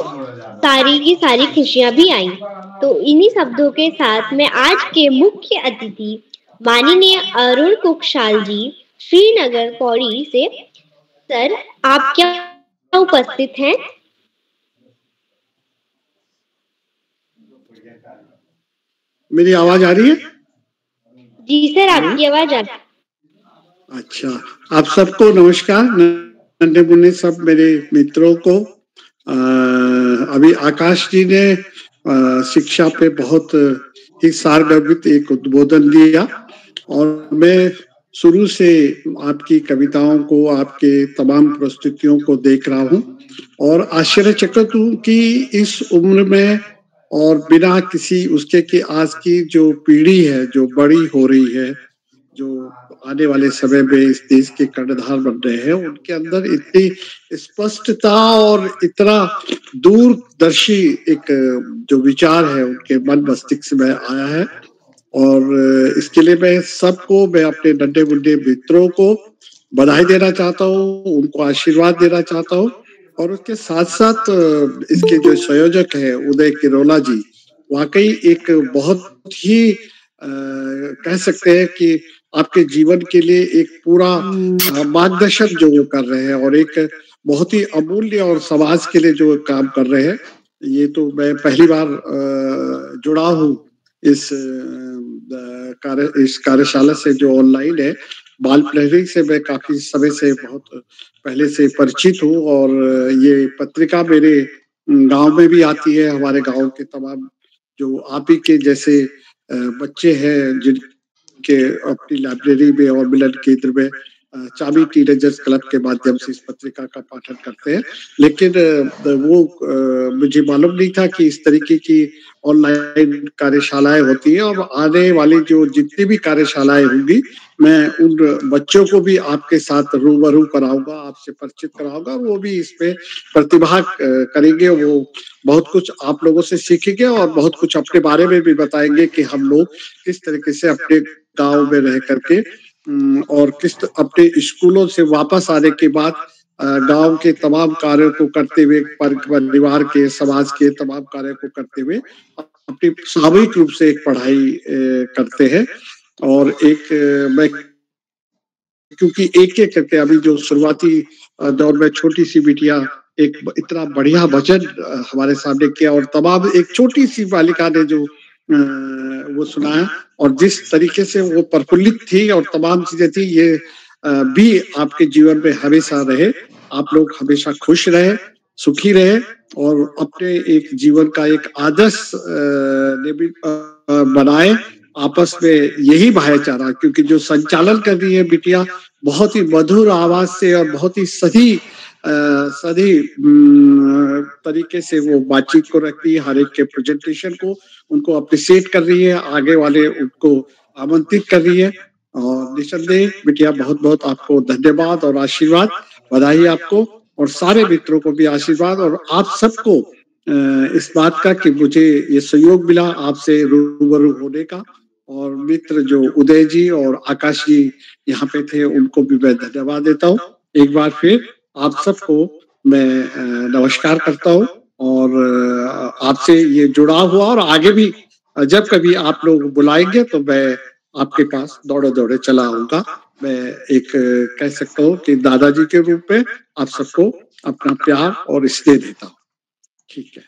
A: सारी की सारी खुशियां भी आई। तो इन्हीं शब्दों के साथ मैं आज के मुख्य अतिथि माननीय अरुण कुकशाल जी, श्रीनगर पौड़ी से। सर, आप क्या उपस्थित हैं?
J: मेरी आवाज आ रही है?
A: जी सर, आपकी आवाज आ रही है।
J: अच्छा, आप सबको नमस्कार। नन्हे मुन्ने सब मेरे मित्रों को। अभी आकाश जी ने शिक्षा पे बहुत ही सारगर्भित एक उद्बोधन दिया और मैं शुरू से आपकी कविताओं को, आपके तमाम प्रस्तुतियों को देख रहा हूँ और आश्चर्यचकित हूँ कि इस उम्र में और बिना किसी उसके कि आज की जो पीढ़ी है, जो बड़ी हो रही है, जो आने वाले समय में इस देश के कर्णधार बन रहे हैं, उनके अंदर इतनी स्पष्टता और इतना दूरदर्शी एक जो विचार है उनके मन मस्तिष्क में आया है। और इसके लिए मैं सबको, मैं अपने नन्हे मुन्ने मित्रों को बधाई देना चाहता हूँ, उनको आशीर्वाद देना चाहता हूँ। और उसके साथ साथ इसके जो संयोजक है उदय किरोला जी, वाकई एक बहुत ही कह सकते हैं कि आपके जीवन के लिए एक पूरा मार्गदर्शन जो वो कर रहे हैं और एक बहुत ही अमूल्य और समाज के लिए जो काम कर रहे हैं। ये तो मैं पहली बार जुड़ा हूँ इस कार्यशाला से जो ऑनलाइन है। बाल प्रहरी से मैं काफी समय से, बहुत पहले से परिचित हूँ और ये पत्रिका मेरे गांव में भी आती है। हमारे गांव के तमाम जो आप ही के जैसे बच्चे हैं जिनके अपनी लाइब्रेरी में और मिलन केंद्र में चाबी टीनेजर्स क्लब के माध्यम से इस पत्रिका का पाठन करते हैं, लेकिन वो मुझे मालूम नहीं था कि इस तरीके की ऑनलाइन कार्यशालाएं होती हैं। और आने वाली जो जितनी भी कार्यशालाएं होंगी, मैं उन बच्चों को भी आपके साथ रूबरू कराऊंगा, आपसे परिचित कराऊंगा। वो भी इसमें प्रतिभाग करेंगे, वो बहुत कुछ आप लोगों से सीखेंगे और बहुत कुछ अपने बारे में भी बताएंगे कि हम लोग किस तरीके से अपने गांव में रह करके और किस अपने स्कूलों से वापस आने के बाद गांव के तमाम कार्यों को करते हुए, परिवार के, समाज के तमाम कार्यों को करते हुए अपनी सामूहिक रूप से एक पढ़ाई करते हैं। और एक मैं क्योंकि एक एक करके अभी जो शुरुआती दौर में छोटी सी बिटिया एक इतना बढ़िया वचन हमारे सामने किया और तमाम एक छोटी सी बालिका ने जो वो सुनाया और जिस तरीके से वो प्रफुल्लित थी और तमाम चीजें थी, ये भी आपके जीवन में हमेशा रहे। आप लोग हमेशा खुश रहे, सुखी रहे और अपने एक जीवन का एक आदर्श बनाए आपस में। यही भाईचारा, क्योंकि जो संचालन कर रही है बिटिया बहुत ही मधुर आवाज से और बहुत ही सही तरीके से वो बातचीत को रखती है, हर एक के प्रेजेंटेशन को उनको अप्रिशिएट कर रही है, आगे वाले उनको आमंत्रित कर रही है। और निसंदेह बिटिया बहुत बहुत आपको धन्यवाद और आशीर्वाद, बधाई आपको और सारे मित्रों को भी आशीर्वाद और आप सबको इस बात का कि मुझे ये सहयोग मिला आपसे रूबरू होने का। और मित्र जो उदय जी और आकाश जी यहाँ पे थे, उनको भी मैं धन्यवाद देता हूँ। एक बार फिर आप सबको मैं नमस्कार करता हूँ और आपसे ये जुड़ा हुआ और आगे भी जब कभी आप लोग बुलाएंगे तो मैं आपके पास दौड़े दौड़े चला आऊंगा। मैं एक कह सकता हूँ कि दादाजी के रूप में आप सबको अपना प्यार और स्नेह देता हूँ। ठीक है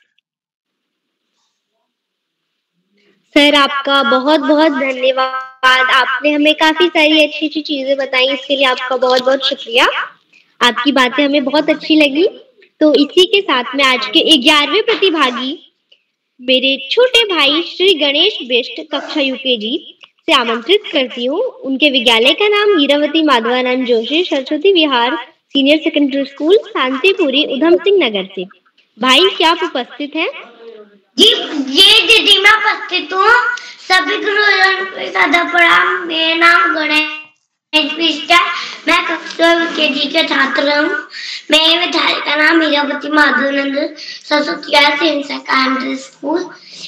A: सर, आपका बहुत बहुत धन्यवाद। आपने हमें काफी सारी अच्छी अच्छी चीजें बताई, इसके लिए आपका बहुत बहुत शुक्रिया। आपकी बातें हमें बहुत अच्छी लगी। तो इसी के साथ में आज के 11वें प्रतिभागी मेरे छोटे भाई श्री गणेश बिष्ट कक्षा यूकेजी से आमंत्रित करती हूँ। उनके विद्यालय का नाम Hirawati Madhavanand Joshi Saraswati Vihar senior secondary school Shantipuri उधम सिंह नगर से। भाई, क्या आप उपस्थित हैं?
K: जी, ये दीदी मैं उपस्थित हूँ। सभी गुरुजन को सादर प्रणाम। मेरा नाम गणेश बिष्ट है। मैं कक्षा यूकेजी का छात्र हूँ। मेरे विद्यालय का नाम Hirawati Madhavanand Saraswati Vihar senior secondary school.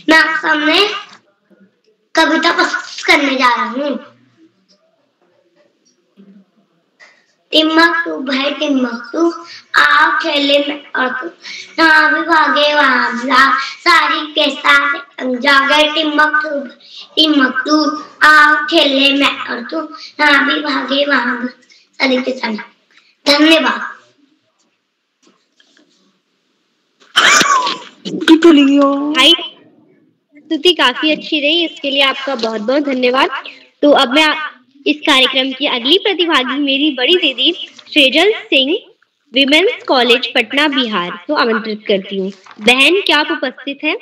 K: मैं आप सामने कविता प्रस्तुत करने जा रहा हूँ। टिमक तू भाई टिमक तू आओ खेले में और तू यहाँ भी भागे वहाँ सारी के साथ जागे। टिमक तू आओ खेले में और तू यहाँ भी भागे वहाँ सारी के साथ। धन्यवाद।
A: भाई, स्तुति काफी अच्छी रही, इसके लिए आपका बहुत बहुत धन्यवाद। तो अब मैं इस कार्यक्रम की अगली प्रतिभागी मेरी बड़ी दीदी सेजल सिंह विमेंस कॉलेज पटना बिहार को आमंत्रित करती हूँ। बहन, क्या आप उपस्थित हैं?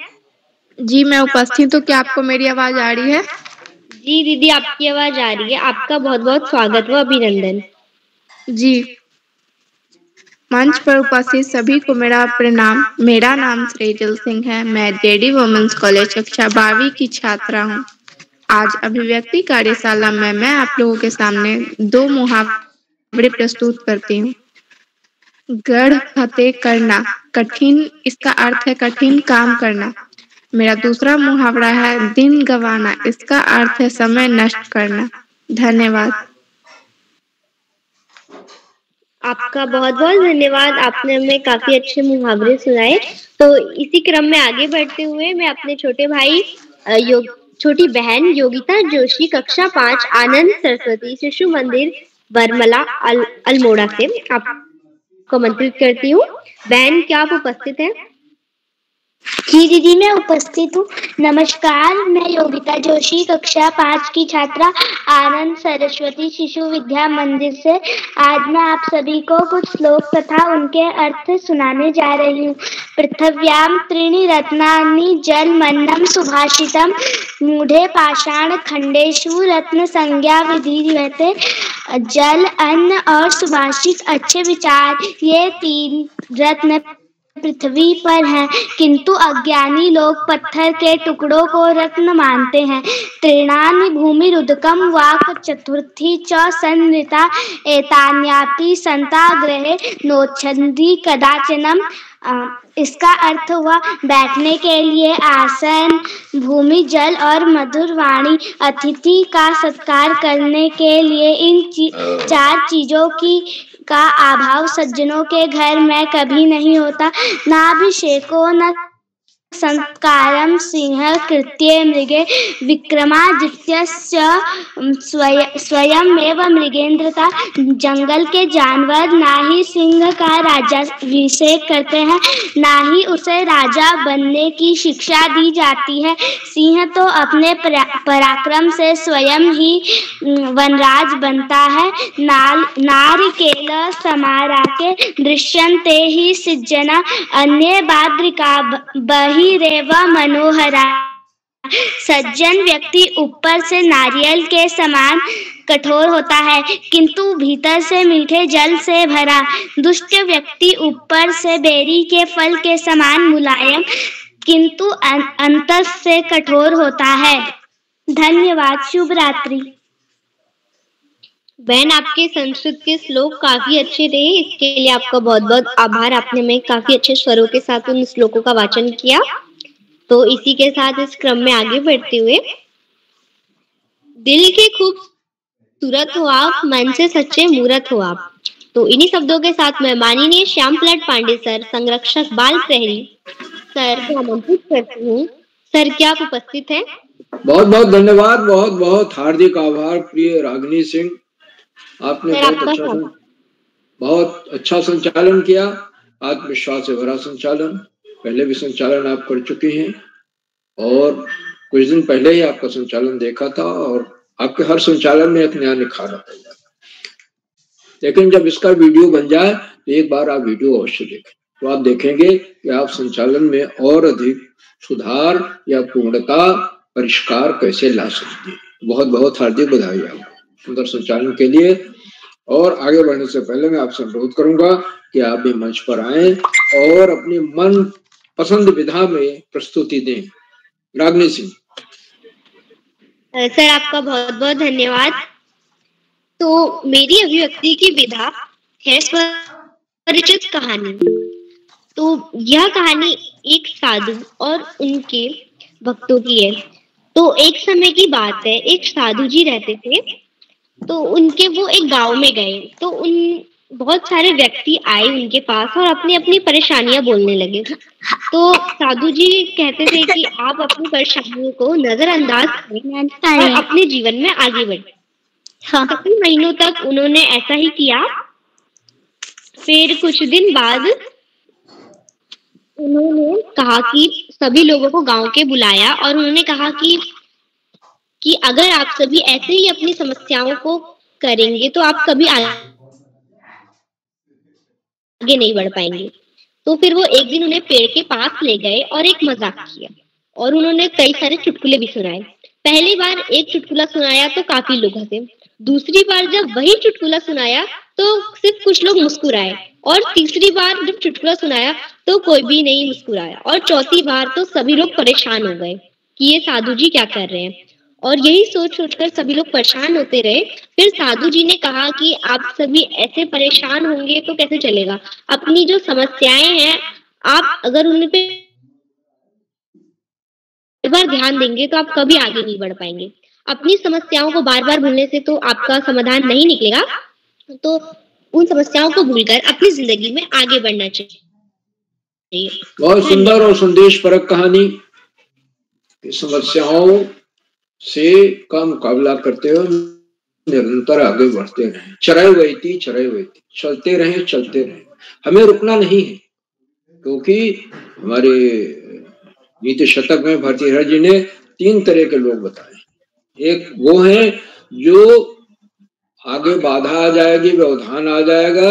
L: जी, मैं उपस्थित हूँ। क्या आपको मेरी आवाज आ रही है?
A: जी दीदी, आपकी आवाज आ रही है। आपका बहुत बहुत स्वागत व अभिनंदन।
L: जी, मंच पर उपस्थित सभी को मेरा प्रणाम। मेरा नाम सेजल सिंह है। मैं जेडी वुमेन्स कॉलेज कक्षा 12वीं की छात्रा हूँ। आज अभिव्यक्ति कार्यशाला में मैं आप लोगों के सामने 2 मुहावरे प्रस्तुत करती हूँ। गढ़ फतेह करना कठिन, इसका अर्थ है कठिन काम करना। मेरा दूसरा मुहावरा है दिन गंवाना, इसका अर्थ है समय नष्ट करना। धन्यवाद।
A: आपका बहुत बहुत धन्यवाद। आपने हमें काफी अच्छे मुहावरे सुनाए। तो इसी क्रम में आगे बढ़ते हुए मैं अपने छोटे भाई छोटी बहन योगिता जोशी कक्षा 5 आनंद सरस्वती शिशु मंदिर बरमला अल्मोड़ा से आपको आमंत्रित करती हूँ। बहन, क्या आप उपस्थित हैं?
I: जी दीदी, मैं उपस्थित हूँ। नमस्कार, मैं योगिता जोशी कक्षा 5 की छात्रा आनंद सरस्वती शिशु विद्या मंदिर से आज मैं आप सभी को कुछ श्लोक तथा उनके अर्थ सुनाने जा रही हूँ। पृथिव्याम त्रीणि रत्नानि जल मन्नम सुभाषितम मूढ़े पाषाण खंडेषु रत्न संज्ञा विधीयते। जल, अन्न और सुभाषित अच्छे विचार, ये 3 रत्न पृथ्वी पर हैं, किंतु अज्ञानी लोग पत्थर के टुकड़ों को रत्न मानते हैं। तृणानि भूमिरुदकम वाक् चतुर्थी च संनृता एतान्यापि संता ग्रहे नोच्छन्ति कदाचनम। इसका अर्थ हुआ बैठने के लिए आसन, भूमि, जल और मधुर वाणी। अतिथि का सत्कार करने के लिए इन 4 चीजों का अभाव सज्जनों के घर में कभी नहीं होता। नाभिषेको न संस्कारम सिंह कृत्ये मृगे विक्रमादित्यस्य स्वयमेव मृगेंद्रता। जंगल के जानवर ना ही सिंह का राज्याभिषेक करते हैं, ना ही उसे राजा बनने की शिक्षा दी जाती है। सिंह तो अपने पराक्रम से स्वयं ही वनराज बनता है। नारिकेल समाराके दृश्यन्ते हि सिज्जना अन्ये बाद्रिका बहिरेव मनोहरा। सज्जन व्यक्ति ऊपर से नारियल के समान कठोर होता है, किंतु भीतर से मीठे जल से भरा। दुष्ट व्यक्ति ऊपर से बेरी के फल के समान मुलायम, किंतु अंतर से कठोर होता है। धन्यवाद। शुभ रात्रि।
A: बहन, आपके संस्कृत के श्लोक काफी अच्छे रहे, इसके लिए आपका बहुत बहुत आभार। आपने में काफी अच्छे स्वरों के साथ उन श्लोकों का वाचन किया। तो इसी के साथ इस क्रम में आगे बढ़ते हुए, दिल के खूबसूरत हो आप, मन से सच्चे मूरत हो आप। तो इन्हीं शब्दों के साथ मैं माननीय श्याम प्रसाद पांडे सर, संरक्षक बाल प्रहरी सर को आमंत्रित करती हूँ। सर, क्या आप उपस्थित हैं?
B: बहुत बहुत धन्यवाद, बहुत बहुत हार्दिक आभार प्रिय रागिनी सिंह। आपने
A: सर,
B: बहुत
A: आपका
B: अच्छा
A: स्वागत।
B: बहुत अच्छा संचालन किया, आत्मविश्वास से भरा संचालन। पहले भी संचालन आप कर चुके हैं और कुछ दिन पहले ही आपका संचालन देखा था और आपके हर संचालन में एक नया निखार आता है। लेकिन जब इसका वीडियो बन जाए तो एक बार आप वीडियो अवश्य देखें, तो आप देखेंगे कि आप संचालन में और अधिक सुधार या पूर्णता परिष्कार कैसे ला सकते हैं। बहुत बहुत हार्दिक बधाई आपको सुंदर संचालन के लिए। और आगे बढ़ने से पहले मैं आपसे अनुरोध करूंगा कि आप भी मंच पर आए और अपनी मन पसंद विधा में प्रस्तुति दें। रागिनी सिंह।
A: सर, आपका बहुत बहुत धन्यवाद। तो मेरी अभिव्यक्ति की विधा है स्वपरिचित कहानी। तो यह कहानी एक साधु और उनके भक्तों की है। तो एक समय की बात है, एक साधु जी रहते थे। तो उनके वो एक गांव में गए, तो उन बहुत सारे व्यक्ति आए उनके पास और अपनी अपनी परेशानियां बोलने लगे। तो साधु जी कहते थे कि आप अपनी परेशानियों को नजरअंदाज करें और अपने जीवन में आगे बढ़ें। काफी महीनों तक उन्होंने ऐसा ही किया। फिर कुछ दिन बाद उन्होंने कहा कि सभी लोगों को गांव के बुलाया और उन्होंने कहा कि अगर आप सभी ऐसे ही अपनी समस्याओं को करेंगे तो आप कभी आगे नहीं बढ़ पाएंगे। तो फिर वो एक दिन उन्हें पेड़ के पास ले गए और एक मजाक किया और उन्होंने कई सारे चुटकुले भी सुनाए। पहली बार एक चुटकुला सुनाया तो काफी लोग हंसे। दूसरी बार जब वही चुटकुला सुनाया तो सिर्फ कुछ लोग मुस्कुराए और तीसरी बार जब चुटकुला सुनाया तो कोई भी नहीं मुस्कुराया और चौथी बार तो सभी लोग परेशान हो गए कि ये साधु जी क्या कर रहे हैं। और यही सोच सोचकर सभी लोग परेशान होते रहे। फिर साधु जी ने कहा कि आप सभी ऐसे परेशान होंगे तो कैसे चलेगा। अपनी जो समस्याएं हैं आप अगर उन पे एक बार ध्यान देंगे तो आप कभी आगे नहीं बढ़ पाएंगे। अपनी समस्याओं को बार बार भूलने से तो आपका समाधान नहीं निकलेगा। तो उन समस्याओं को भूलकर अपनी जिंदगी में आगे बढ़ना चाहिए।
B: बहुत सुंदर और संदेश परक कहानी। समस्याओं से का मुकाबला करते हुए निरंतर आगे बढ़ते रहे। चरय वैती, चलते रहे। हमें रुकना नहीं है, क्योंकि हमारे नीति शतक में भारतीय जी ने 3 तरह के लोग बताए। एक वो है जो आगे बाधा आ जाएगी, व्यवधान आ जाएगा,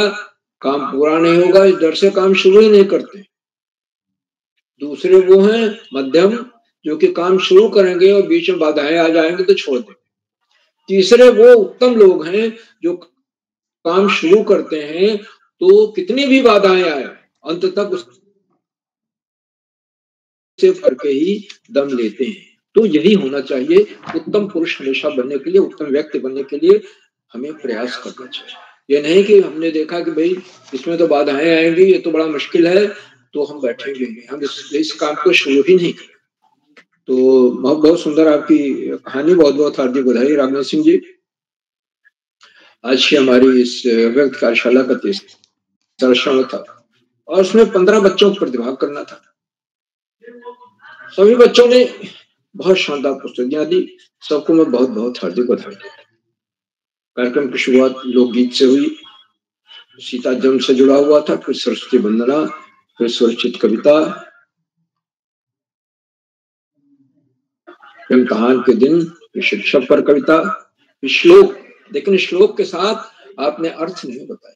B: काम पूरा नहीं होगा, इस डर से काम शुरू ही नहीं करते। दूसरे वो हैं मध्यम, जो कि काम शुरू करेंगे और बीच में बाधाएं आ जाएंगे तो छोड़ देंगे। तीसरे वो उत्तम लोग हैं जो काम शुरू करते हैं तो कितनी भी बाधाएं आए अंत तक उससे करके ही दम लेते हैं। तो यही होना चाहिए। उत्तम पुरुष हमेशा बनने के लिए, उत्तम व्यक्ति बनने के लिए हमें प्रयास करना चाहिए। ये नहीं कि हमने देखा कि भाई इसमें तो बाधाएं आएंगी, ये तो बड़ा मुश्किल है, तो हम बैठेंगे नहीं, हम इस काम को शुरू ही नहीं करें। तो बहुत बहुत सुंदर आपकी कहानी। बहुत बहुत हार्दिक बधाई रागिनी सिंह जी। आज की हमारी इस व्यक्त कार्यशाला का 3रा क्षण था और उसमें 15 बच्चों को प्रतिभाग करना था। सभी बच्चों ने बहुत शानदार प्रस्तुतियां दी। सबको मैं बहुत बहुत हार्दिक बधाई देता हूं। कार्यक्रम की शुरुआत लोकगीत से हुई, सीता जन्म से जुड़ा हुआ था, फिर सरस्वती वंदना, फिर स्वरचित कविता, इम्तिहान के दिन शिक्षक पर कविता, श्लोक। लेकिन श्लोक के साथ आपने अर्थ नहीं बताया।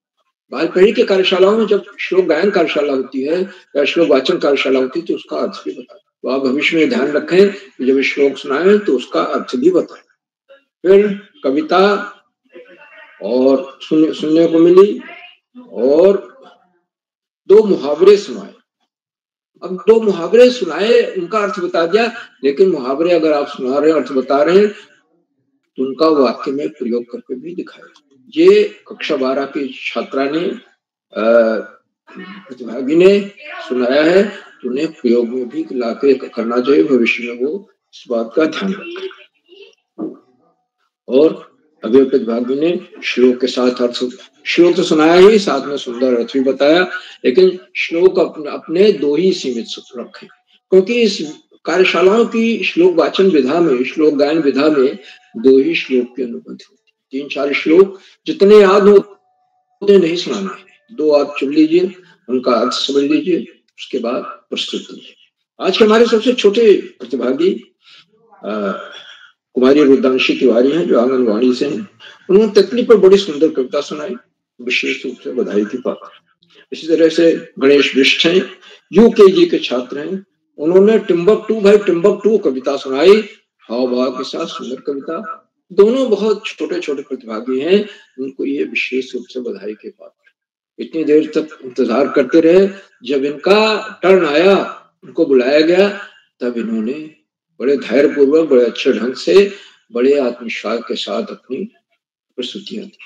B: बाल पढ़ी के कार्यशालाओं में जब श्लोक गायन कार्यशाला होती है या श्लोक वाचन कार्यशाला होती है तो उसका अर्थ भी बताए। तो आप भविष्य में ध्यान रखें कि जब श्लोक सुनाए तो उसका अर्थ भी बताए। फिर कविता और सुनने को मिली और 2 मुहावरे सुनाए। अब 2 मुहावरे सुनाए, उनका अर्थ बता दिया, लेकिन मुहावरे अगर आप सुना रहे हैं, अर्थ बता रहे हैं, तो उनका वाक्य में प्रयोग करके भी दिखाया। ये कक्षा 12 की छात्रा ने प्रतिभागी ने सुनाया है, तो उन्हें प्रयोग में भी लाके करना चाहिए। भविष्य में वो इस बात का ध्यान रखें। और अभी प्रतिभागी ने श्लोक के साथ अर्थ, श्लोक तो सुनाया ही, साथ में सुंदर अर्थ भी बताया, लेकिन श्लोक अपने 2 ही सीमित रखें, क्योंकि इस कार्यशालाओं की श्लोक वाचन विधा में, श्लोक गायन विधा में 2 ही श्लोक की अनुमति होती है। 3-4 श्लोक जितने याद हो उतने नहीं सुनाना है। 2 आप चुन लीजिए, उनका अर्थ समझ लीजिए, उसके बाद प्रस्तुत कीजिए। आज के हमारे सबसे छोटे प्रतिभागी कुमारी रुद्रांशी तिवारी हैं, जो आंगनवाड़ी से हैं। उन्होंने तितली पर बड़ी सुंदर कविता सुनाई, विशेष रूप से बधाई की पात्र। इसी तरह से गणेश बिष्ट हैं, यूकेजी के छात्र हैं। उन्होंने टिम्बकटू भाई टिम्बकटू कविता सुनाई, हाव भाव के साथ सुंदर कविता। दोनों बहुत छोटे छोटे प्रतिभागी हैं, उनको ये विशेष रूप से बधाई के पात्र। इतनी देर तक इंतजार करते रहे, जब इनका टर्न आया, उनको बुलाया गया, तब इन्होंने बड़े धैर्य पूर्वक, बड़े अच्छे ढंग से, बड़े आत्मविश्वास के साथ अपनी प्रस्तुतियां दी।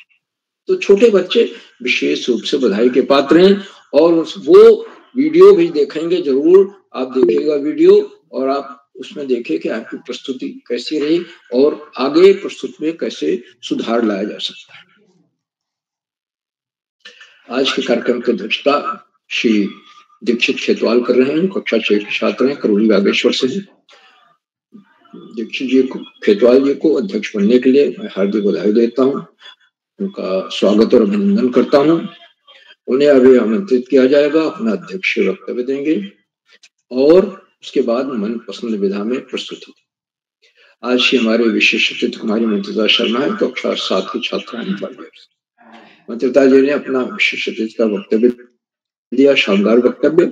B: तो छोटे बच्चे विशेष रूप से बधाई के पात्र हैं। और वो वीडियो भी देखेंगे जरूर, आप देखिएगा वीडियो और आप उसमें देखें कि आपकी प्रस्तुति कैसी रही और आगे प्रस्तुति में कैसे सुधार लाया जा सकता है। आज के कार्यक्रम की अध्यक्षता श्री दीक्षित खेतवाल कर रहे हैं, कक्षा 6 के छात्र हैं, करौली बागेश्वर से हैं। दीक्षित जी को, खेतवाल जी को अध्यक्ष बनने के लिए मैं हार्दिक बधाई देता हूँ, उनका स्वागत और अभिनंदन करता हूँ। उन्हें अभी आमंत्रित किया जाएगा, अपना अध्यक्ष वक्तव्य देंगे और उसके बाद मनपसंद विधा में प्रस्तुति। आज की हमारे विशेष अतिथि कुमारी मंत्रिता शर्मा है, कक्षा 7 की छात्रा हैं। मंत्रिता जी ने अपना विशेष अतिथि का वक्तव्य दिया, शानदार वक्तव्य,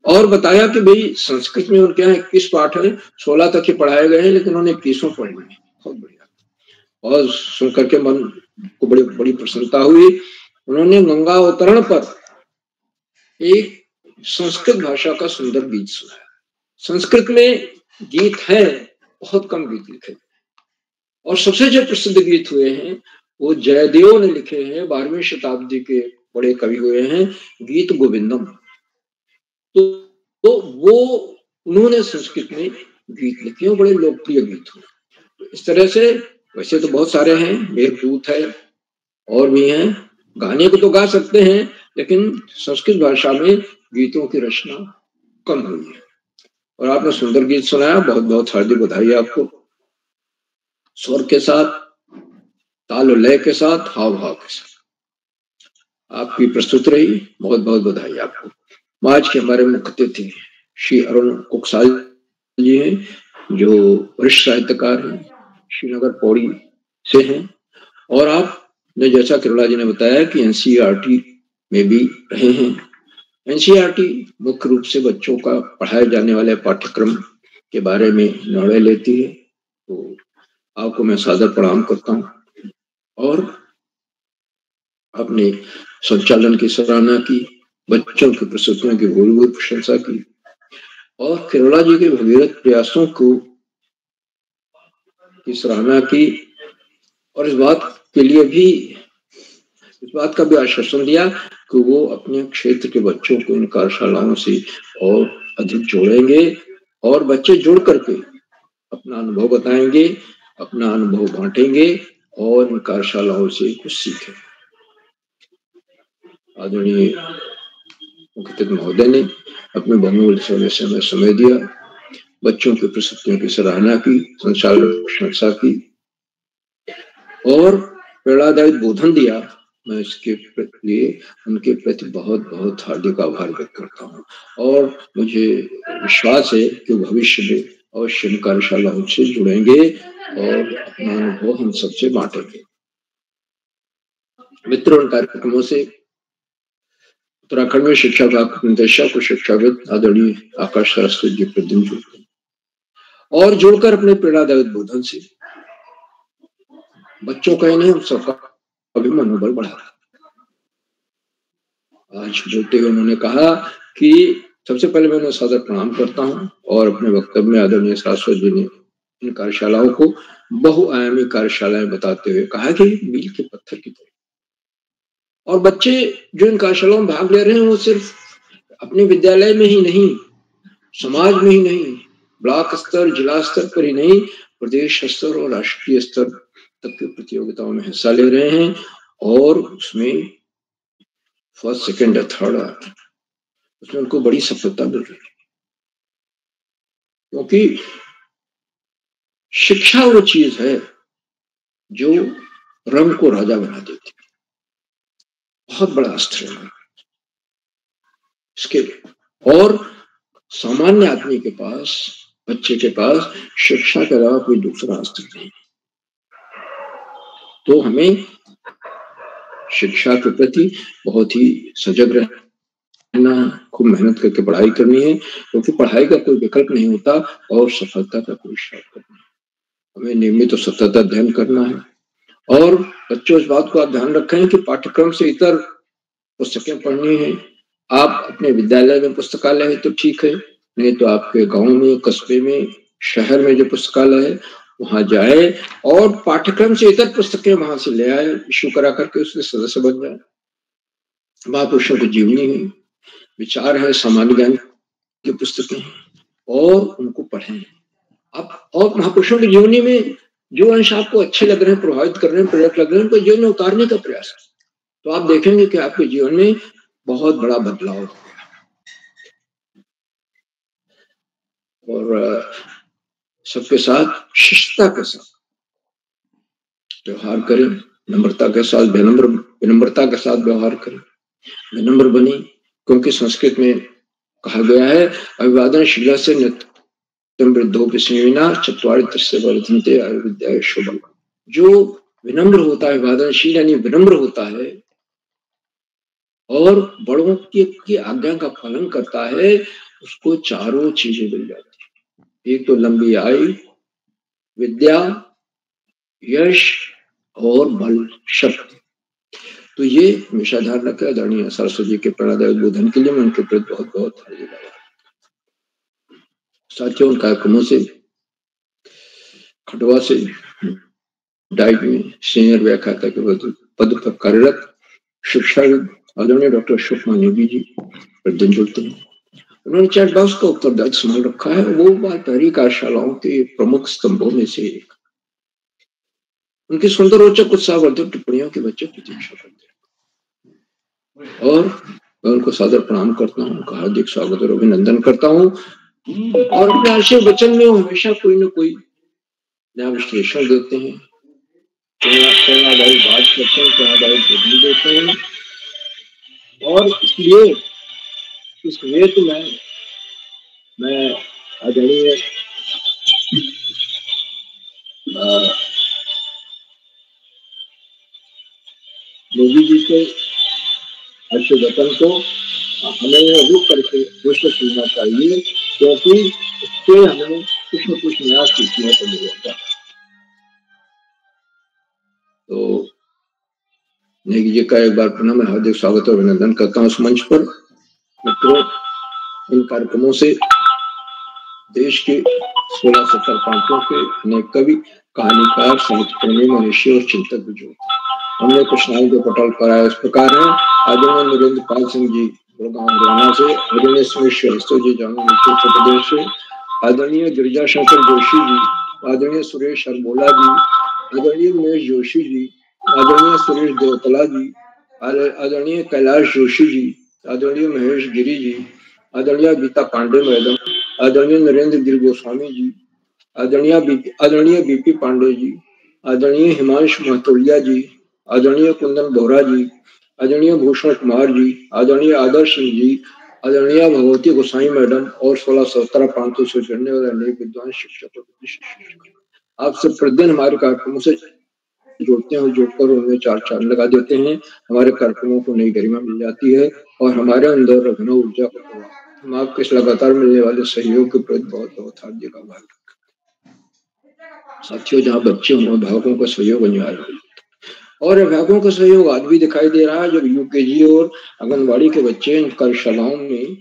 B: और बताया कि भाई संस्कृत में उनके यहाँ 21 पाठ है, 16 तक ही पढ़ाए गए हैं, लेकिन उन्होंने 21 पढ़े हैं। बहुत बढ़िया, और सुनकर के मन को बड़ी प्रसन्नता हुई। उन्होंने गंगा अवतरण पर एक संस्कृत भाषा का सुंदर गीत सुनाया। संस्कृत में गीत है, बहुत कम गीत लिखे, और सबसे जो प्रसिद्ध गीत हुए हैं वो जयदेव ने लिखे हैं, 12वीं शताब्दी के बड़े कवि हुए हैं, गीत गोविंदम। तो वो उन्होंने संस्कृत में गीत लिखे हैं, बड़े लोकप्रिय गीत हुए। इस तरह से वैसे तो बहुत सारे हैं, मेघदूत है और भी हैं, गाने को तो गा सकते हैं, लेकिन संस्कृत भाषा में गीतों की रचना कम हुई है। और आपने सुंदर गीत सुनाया, बहुत बहुत हार्दिक बधाई आपको। स्वर के साथ, ताल और लय के साथ, हाव भाव के साथ आपकी प्रस्तुत रही, बहुत बहुत बधाई आपको। आज के हमारे मुख्य अतिथि श्री अरुण कुकसाल जी हैं, जो वरिष्ठ साहित्यकार हैं, श्रीनगर पौड़ी से हैं, और आपने जैसा किरोड़ा जी ने बताया कि एनसीईआरटी में भी रहे हैं। एनसीईआरटी मुख्य रूप से बच्चों का पढ़ाए जाने वाले पाठ्यक्रम के बारे में निर्णय लेती है, तो आपको मैं सादर प्रणाम करता हूँ। और अपने संचालन की सराहना की, बच्चों की प्रस्तुतियों की भूरी प्रशंसा की, और किरोड़ा जी के भगीरथ प्रयासों को की सराहना की, और इस बात का भी आश्वासन दिया कि वो अपने क्षेत्र के बच्चों को इन कार्यशालाओं से और अधिक जोड़ेंगे, और बच्चे जुड़ करके अपना अनुभव बताएंगे, अपना अनुभव बांटेंगे और इन कार्यशालाओं से कुछ सीखें। आदरणीय मुख्य अतिथि महोदय ने अपने बहुमूल्य समय दिया, बच्चों की प्रस्तुतियों की सराहना की, संचालन की प्रशंसा की और प्रेरणादायक बोधन दिया। मैं इसके लिए उनके प्रति बहुत बहुत हार्दिक आभार व्यक्त करता हूँ, और मुझे विश्वास है कि भविष्य में अवश्य इन कार्यशालाओं से जुड़ेंगे और अपना अनुभव हम सबसे बांटेंगे। मित्रों, इन कार्यक्रमों से उत्तराखंड में शिक्षा विभाग निदेशक और शिक्षाविद आदरणीय आकाश सरस्वती जी प्रतिदिन जुड़ते हैं, और जुड़कर अपने प्रेरणादायक बोधन से बच्चों का ही नहीं, हम सबका अभी मनोबल बढ़ा। आज बोलते हुए उन्होंने कहा कि सबसे पहले मैं उन्हें सादर प्रणाम करता हूं, और अपने वक्तव्य में आदरणीय सरस्वती जी ने इन कार्यशालाओं को बहुआयामी कार्यशालाएं बताते हुए कहा कि मील के पत्थर की तरह, और बच्चे जो इन कार्यशालाओं में भाग ले रहे हैं वो सिर्फ अपने विद्यालय में ही नहीं, समाज में ही नहीं, ब्लॉक स्तर, जिला स्तर पर ही नहीं, प्रदेश स्तर और राष्ट्रीय स्तर तक की प्रतियोगिताओं में हिस्सा ले रहे हैं, और उसमें फर्स्ट, सेकंड या थर्ड उसमें उनको बड़ी सफलता मिल रही है। क्योंकि शिक्षा वो चीज है जो रंग को राजा बना देती है। बहुत बड़ा अस्त्र है इसके। और सामान्य आदमी के पास, बच्चे के पास शिक्षा के अलावा कोई दूसरा अस्त्र नहीं। तो हमें शिक्षा के प्रति बहुत ही सजग रहना, खूब मेहनत करके पढ़ाई करनी है, क्योंकि पढ़ाई का कोई विकल्प नहीं होता और सफलता का कोई शॉर्टकट नहीं। हमें नियमित और सतत अध्ययन करना है। और बच्चों, इस बात को आप ध्यान रखें कि पाठ्यक्रम से इतर पुस्तकें पढ़नी है। आप अपने विद्यालय में पुस्तकालय है तो ठीक है, नहीं तो आपके गांव में, कस्बे में, शहर में जो पुस्तकालय है वहां जाए और पाठ्यक्रम से इतर पुस्तकें वहां से ले आए, इश्यू करा करके उसके सदस्य बन जाए। महापुरुषों की जीवनी है, विचार है, सामान्य ज्ञान की पुस्तकें हैं और उनको पढ़ें आप। और महापुरुषों की जीवनी में जो अंश आपको अच्छे लग रहे हैं, प्रभावित कर रहे हैं, प्रेरक लग रहे हैं, उनको जीवन में उतारने का प्रयास है, तो आप देखेंगे कि आपके जीवन में बहुत बड़ा बदलाव हो गया। और सबके साथ शिष्टता के साथ व्यवहार करें, नम्रता के साथ, विनम्रता के साथ व्यवहार करें, विनम्र बने, क्योंकि संस्कृत में कहा गया है अभिवादनशीलः से नित्यं वृद्धोऽपि स्नेहिना चत्वारि तस्य वर्धन्ते आयुर्विद्या शुभम्। जो विनम्र होता है, अभिवादनशील यानी विनम्र होता है और बड़ों की आज्ञा का पालन करता है, उसको चारों चीजें मिल जाती है। एक तो लंबी आयु, विद्या, यश और बल, शक्ति। तो ये हमेशा ध्यान रखें। आदरणीय सरस्वती जी के प्रेरणादायक बोधन के लिए मैं उनके प्रति बहुत बहुत धन्यवाद। साथियों, उन कार्यक्रमों से, खंडवा से डाइट में सीनियर व्याख्याता के पद पर कार्यरत शिक्षाविद आदरणीय डॉक्टर सुषमा नेगी जी प्रतिदिन जुड़ते हैं। उन्होंने चैट बॉक्स का उत्तरदायित्व संभाल रखा है। वो बाल कार्यशालाओं के प्रमुख स्तंभों में से एक। उनकी सुंदर रोचक उत्साहवर्धक टिप्पणियों के बच्चे प्रतीक्षा करते हैं और मैं उनको सादर प्रणाम करता हूँ, उनका हार्दिक स्वागत और अभिनंदन करता हूँ। और अपने आशय वचन में वो हमेशा कोई न कोई नया विश्लेषण देते हैं, प्रेरणादायी बात करते हैं, प्रेरणादायी बोधन देते हैं। और इसलिए इस हेतु मैं आदरणीय मोदी जी के अच्छे वचन को हमें रुक करके दूसरे सुनना चाहिए, क्योंकि इससे हमें कुछ न कुछ नया सीखने को मिलेगा। तो नेगी जी का एक बार पुनः मैं हार्दिक स्वागत और अभिनंदन करता हूँ इस मंच पर। मित्रों, इन कार्यक्रमों से देश के 16-17 प्रांतों के अनेक कवि, कहानीकार, साहित्य प्रेमी, मनुष्य और चिंतक भी जुड़ते। हमने कुछ नाम के पटल पर आया इस प्रकार है। आदरणीय नरेंद्र पाल सिंह जी गुड़गांव हरियाणा से, आदरणीय सुमेश श्रीवास्तव जी जामुन उत्तर प्रदेश से, आदरणीय गिरिजा शंकर जोशी जी, आदरणीय सुरेश हरबोला जी, आदरणीय उमेश जोशी जी, आदरणीय सुरेश देवतला जी, आदरणीय कैलाश जोशी जी, आदरणीय महेश गिरी जी, आदरणीय गीता पांडे मैडम, आदरणीय नरेंद्र गिरी गोस्वामी जी, आदरणीय बीपी पांडे जी, आदरणीय हिमांशु महतोलिया जी, आदरणीय कुंदन बोहरा जी, आदरणीय भूषण कुमार जी, आदरणीय आदर्श सिंह जी, आदरणीय भगवती गोसाई मैडम और 16-17 प्रांतों से जुड़ने वाले अनेक विद्वान शिक्षक। आपसे प्रतिदिन हमारे कार्यक्रमों से जोड़ते हैं और जोड़कर उनमें चार चांद लगा देते हैं। हमारे कार्यक्रमों को नई गरिमा मिल जाती है और हमारे अंदर अभिनव ऊर्जा का प्रवाह। हम आपके इस लगातार मिलने वाले सहयोग के प्रति बहुत बहुत हार्दिक आभार रखते हैं। साथियों, जहाँ बच्चे हों, अभिभावकों का सहयोग अनिवार्य है और अभिभावकों का सहयोग आज भी दिखाई दे रहा है। जब यूकेजी और आंगनबाड़ी के बच्चे इन कार्यशालाओं में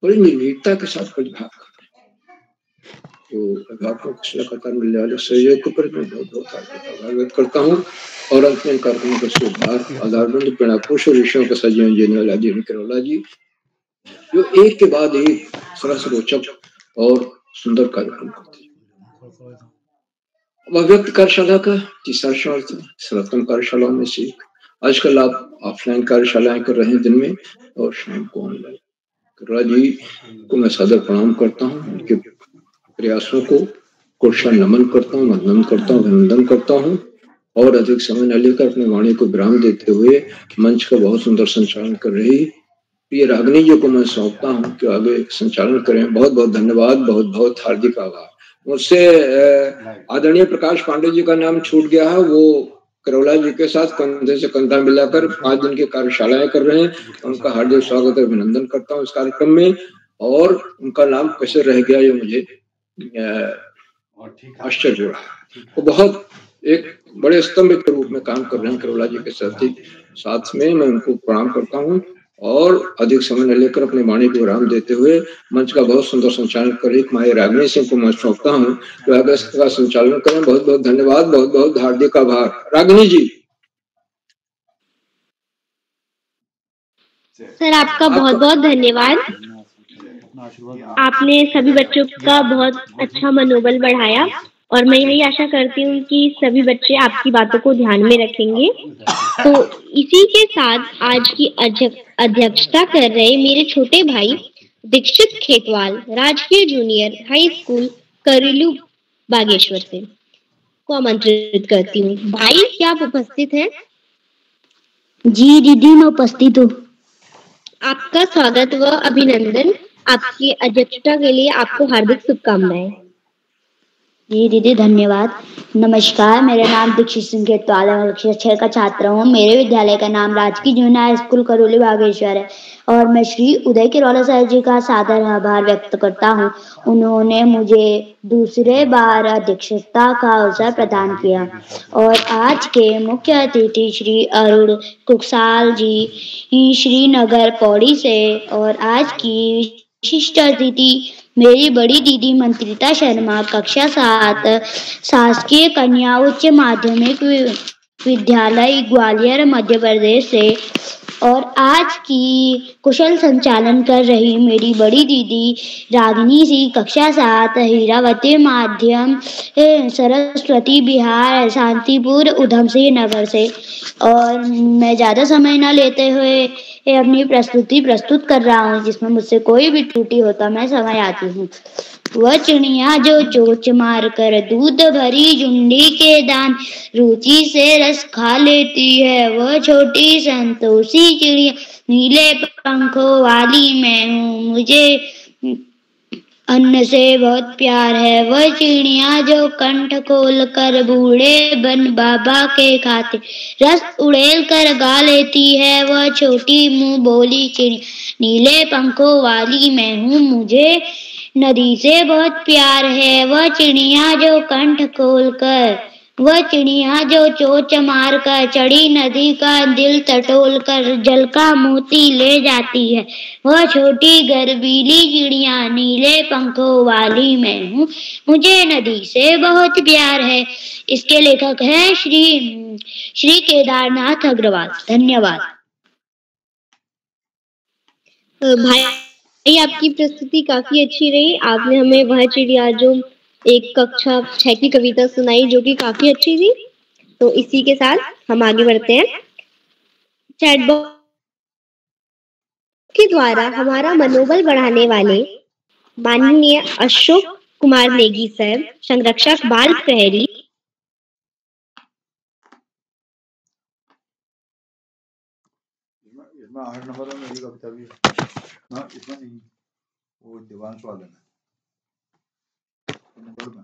B: बड़ी निर्भीकता के साथ प्रतिभाग कर रहे हैं, तो अभिभावकों को लगातार मिलने वाले सहयोग के प्रति मैं बहुत बहुत आभार व्यक्त करता हूँ। और अंत में कार्यक्रमों का सुधार आधारबंद प्रेरणापुरुष और विषयों का सजीवन जीने वाला जी करोला जी, जो एक के बाद एक सरस रोचक और सुंदर कार्यक्रम करते हैं। अव्यक्त कार्यशाला का तीसरा शर्त सर्वोत्तम कार्यशालाओं में से एक। आजकल आप ऑफलाइन कार्यशालाएं कर रहे हैं दिन में और शाम को ऑनलाइन। करोला जी को मैं सादर प्रणाम करता हूँ, उनके प्रयासों को कोशा नमन करता हूँ, वंदन करता हूँ, अभिनंदन करता हूँ और अधिक समय न लेकर अपने वाणी को विराम देते हुए मंच का बहुत सुंदर संचालन कर रही प्रिय रागिनी जी को मैं सौंपता हूँ कि आगे संचालन करें। बहुत बहुत धन्यवाद, बहुत बहुत हार्दिक आभार। मुझसे आदरणीय प्रकाश पांडे जी का नाम छूट गया है, वो करोला जी के साथ कंधे से कंधा मिलाकर 5 दिन की कार्यशालाएं कर रहे हैं। उनका हार्दिक स्वागत और अभिनंदन करता हूँ इस कार्यक्रम में। और उनका नाम कैसे रह गया ये मुझे आश्चर्य हो रहा है। वो बहुत एक बड़े स्तंभ के रूप में काम कर रहे हैं करोला जी के साथ में मैं उनको प्रणाम करता हूँ और अधिक समय न लेकर अपने वाणी को विराम देते हुए मंच का बहुत सुंदर संचालन कर रही माई रागिनी सिंह को मैं सौंपता हूँ कि आगे इसका संचालन करें। बहुत बहुत धन्यवाद, बहुत बहुत हार्दिक आभार। रागिनी जी।
A: सर आपका बहुत बहुत धन्यवाद। आपने सभी बच्चों का बहुत अच्छा मनोबल बढ़ाया और मैं यही आशा करती हूँ कि सभी बच्चे आपकी बातों को ध्यान में रखेंगे। तो इसी के साथ आज की अध्यक्षता कर रहे मेरे छोटे भाई दीक्षित खेतवाल राजकीय जूनियर हाई स्कूल करेलू बागेश्वर से को आमंत्रित करती हूँ। भाई क्या आप उपस्थित हैं?
I: जी दीदी मैं उपस्थित हूँ।
A: आपका स्वागत व अभिनंदन। आपकी अध्यक्षता के लिए आपको हार्दिक शुभकामनाएं।
I: जी दीदी धन्यवाद। नमस्कार, मेरा नाम दीक्षित सिंह खेतवाल है, कक्षा 6 का छात्र हूँ। मेरे विद्यालय का नाम राजकीय junior high school Karauli Bageshwar है और मैं श्री उदय किरोला सर जी का सादर आभार व्यक्त करता हूँ। उन्होंने मुझे दूसरे बार अध्यक्षता का अवसर प्रदान किया और आज के मुख्य अतिथि श्री अरुण कुकसाल जी श्रीनगर पौड़ी से और आज की विशिष्ट अतिथि मेरी बड़ी दीदी मंत्रिता शर्मा कक्षा 7 शासकीय कन्या उच्च माध्यमिक विद्यालय ग्वालियर मध्य प्रदेश से और आज की कुशल संचालन कर रही मेरी बड़ी दीदी रागिनी सिंह कक्षा 7 हीरावती माध्यम सरस्वती बिहार शांतिपुर उधम सिंह नगर से। और मैं ज़्यादा समय न लेते हुए अपनी प्रस्तुति प्रस्तुत कर रहा हूँ, जिसमें मुझसे कोई भी त्रुटि होता मैं समय आती हूँ। वह चिड़िया जो चोंच मार कर दूध भरी झुंडी के दान रुचि से रस खा लेती है, वह छोटी संतोषी चिड़िया नीले पंखों वाली मैं हूँ, मुझे अन्न से बहुत प्यार है। वह चिड़िया जो कंठ खोल कर बूढ़े बन बाबा के खाते रस उड़ेल कर गा लेती है, वह छोटी मुंह बोली चिड़िया नीले पंखों वाली मैं हूँ, मुझे नदी से बहुत प्यार है। वह चिड़िया जो कंठ खोल कर वह चिड़िया जो चोंच मार कर चढ़ी नदी का दिल टटोल कर जल का मोती ले जाती है, वह छोटी गर्वीली चिड़िया नीले पंखों वाली मैं हूँ, मुझे नदी से बहुत प्यार है। इसके लेखक हैं श्री केदारनाथ अग्रवाल। धन्यवाद।
A: भाई आपकी प्रस्तुति काफी अच्छी रही। आपने हमें वह चिड़िया जो एक कक्षा 6 की कविता सुनाई जो कि काफी अच्छी थी। तो इसी के साथ हम आगे बढ़ते हैं। चैटबॉट के द्वारा हमारा मनोबल बढ़ाने वाले माननीय अशोक कुमार नेगी सर, संरक्षक बाल प्रहरी,
M: इसमें 8 नंबर में मेरी कविता भी है ना, इसमें नहीं, वो दिवांश वाले में नंबर में।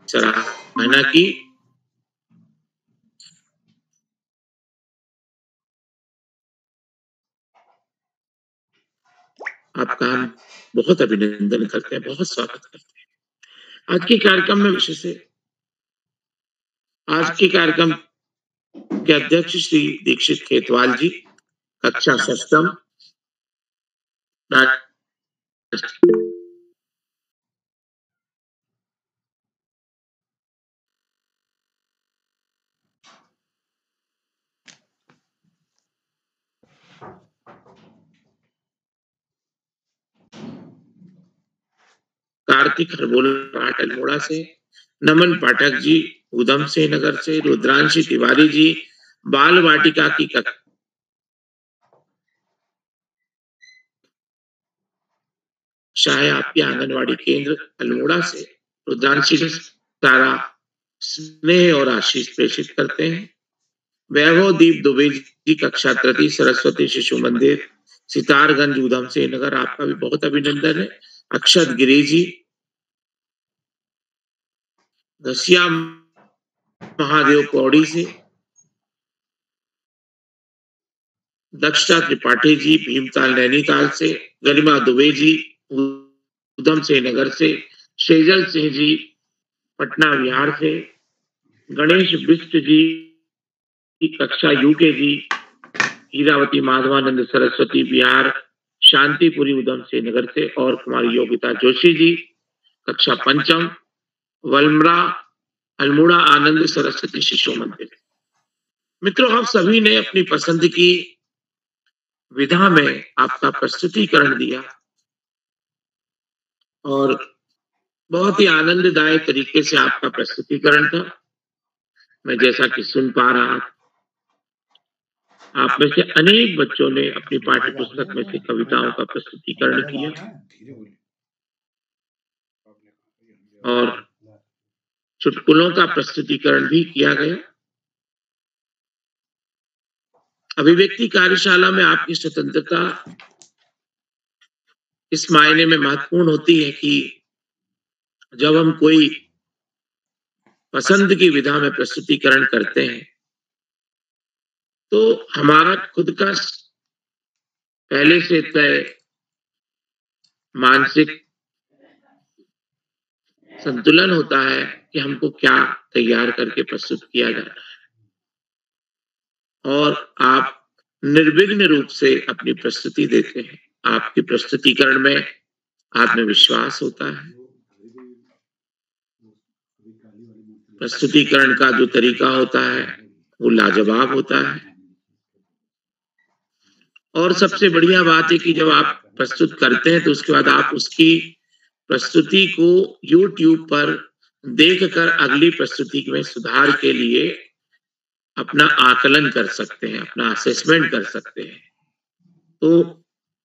N: सराहना की। आपका हम बहुत अभिनंदन करते हैं, बहुत स्वागत करते हैं। आज के कार्यक्रम में विशेष से आज के कार्यक्रम के अध्यक्ष श्री दीक्षित खेतवाल जी, कक्षा सप्तम, कार्तिक हरबोला अल्मोड़ा से, नमन पाठक जी उधम से नगर से, रुद्रांशी तिवारी जी बाल वाटिका की कक्षा है आपके आंगनवाड़ी केंद्र अल्मोड़ा से। रुद्रांशी को सारा स्नेह और आशीष प्रेषित करते हैं। वैभव दीप दुबे जी कक्षा तृतीय, सरस्वती शिशु मंदिर सितारगंज उधम से नगर, आपका भी बहुत अभिनंदन है। अक्षत गिरी जी घसिया महादेव पौड़ी से, दक्षता त्रिपाठी जी भीमताल नैनीताल से, गरिमा दुबे जी उधम से नगर से, शेजल सिंह जी पटना बिहार से, गणेश बिष्ट जी कक्षा यूके जी, हीरावती माधवानंद सरस्वती बिहार शांतिपुरी उधम से नगर से, और कुमारी योगिता जोशी जी कक्षा पंचम, वलमरा अल्मोड़ा आनंद सरस्वती शिशु मंदिर। मित्रों, हम सभी ने अपनी पसंद की विधा में आपका प्रस्तुतिकरण दिया और बहुत ही आनंददायक तरीके से आपका प्रस्तुतिकरण था। मैं जैसा कि सुन पा रहा, आप में से अनेक बच्चों ने अपनी पाठ्य पुस्तक में से कविताओं का प्रस्तुतिकरण किया और चुटकुलों का प्रस्तुतिकरण भी किया गया। अभिव्यक्ति कार्यशाला में आपकी स्वतंत्रता इस मायने में महत्वपूर्ण होती है कि जब हम कोई पसंद की विधा में प्रस्तुतिकरण करते हैं तो हमारा खुद का पहले से तय मानसिक संतुलन होता है कि हमको क्या तैयार करके प्रस्तुत किया जा रहा है, और आप निर्विघ्न रूप से अपनी प्रस्तुति देते हैं। आपके प्रस्तुतिकरण में आत्मविश्वास होता है। प्रस्तुतिकरण का जो तरीका होता है वो लाजवाब होता है, और सबसे बढ़िया बात है कि जब आप प्रस्तुत करते हैं तो उसके बाद आप उसकी प्रस्तुति को YouTube पर देखकर अगली प्रस्तुति में सुधार के लिए अपना आकलन कर सकते हैं, अपना असेसमेंट कर सकते हैं। तो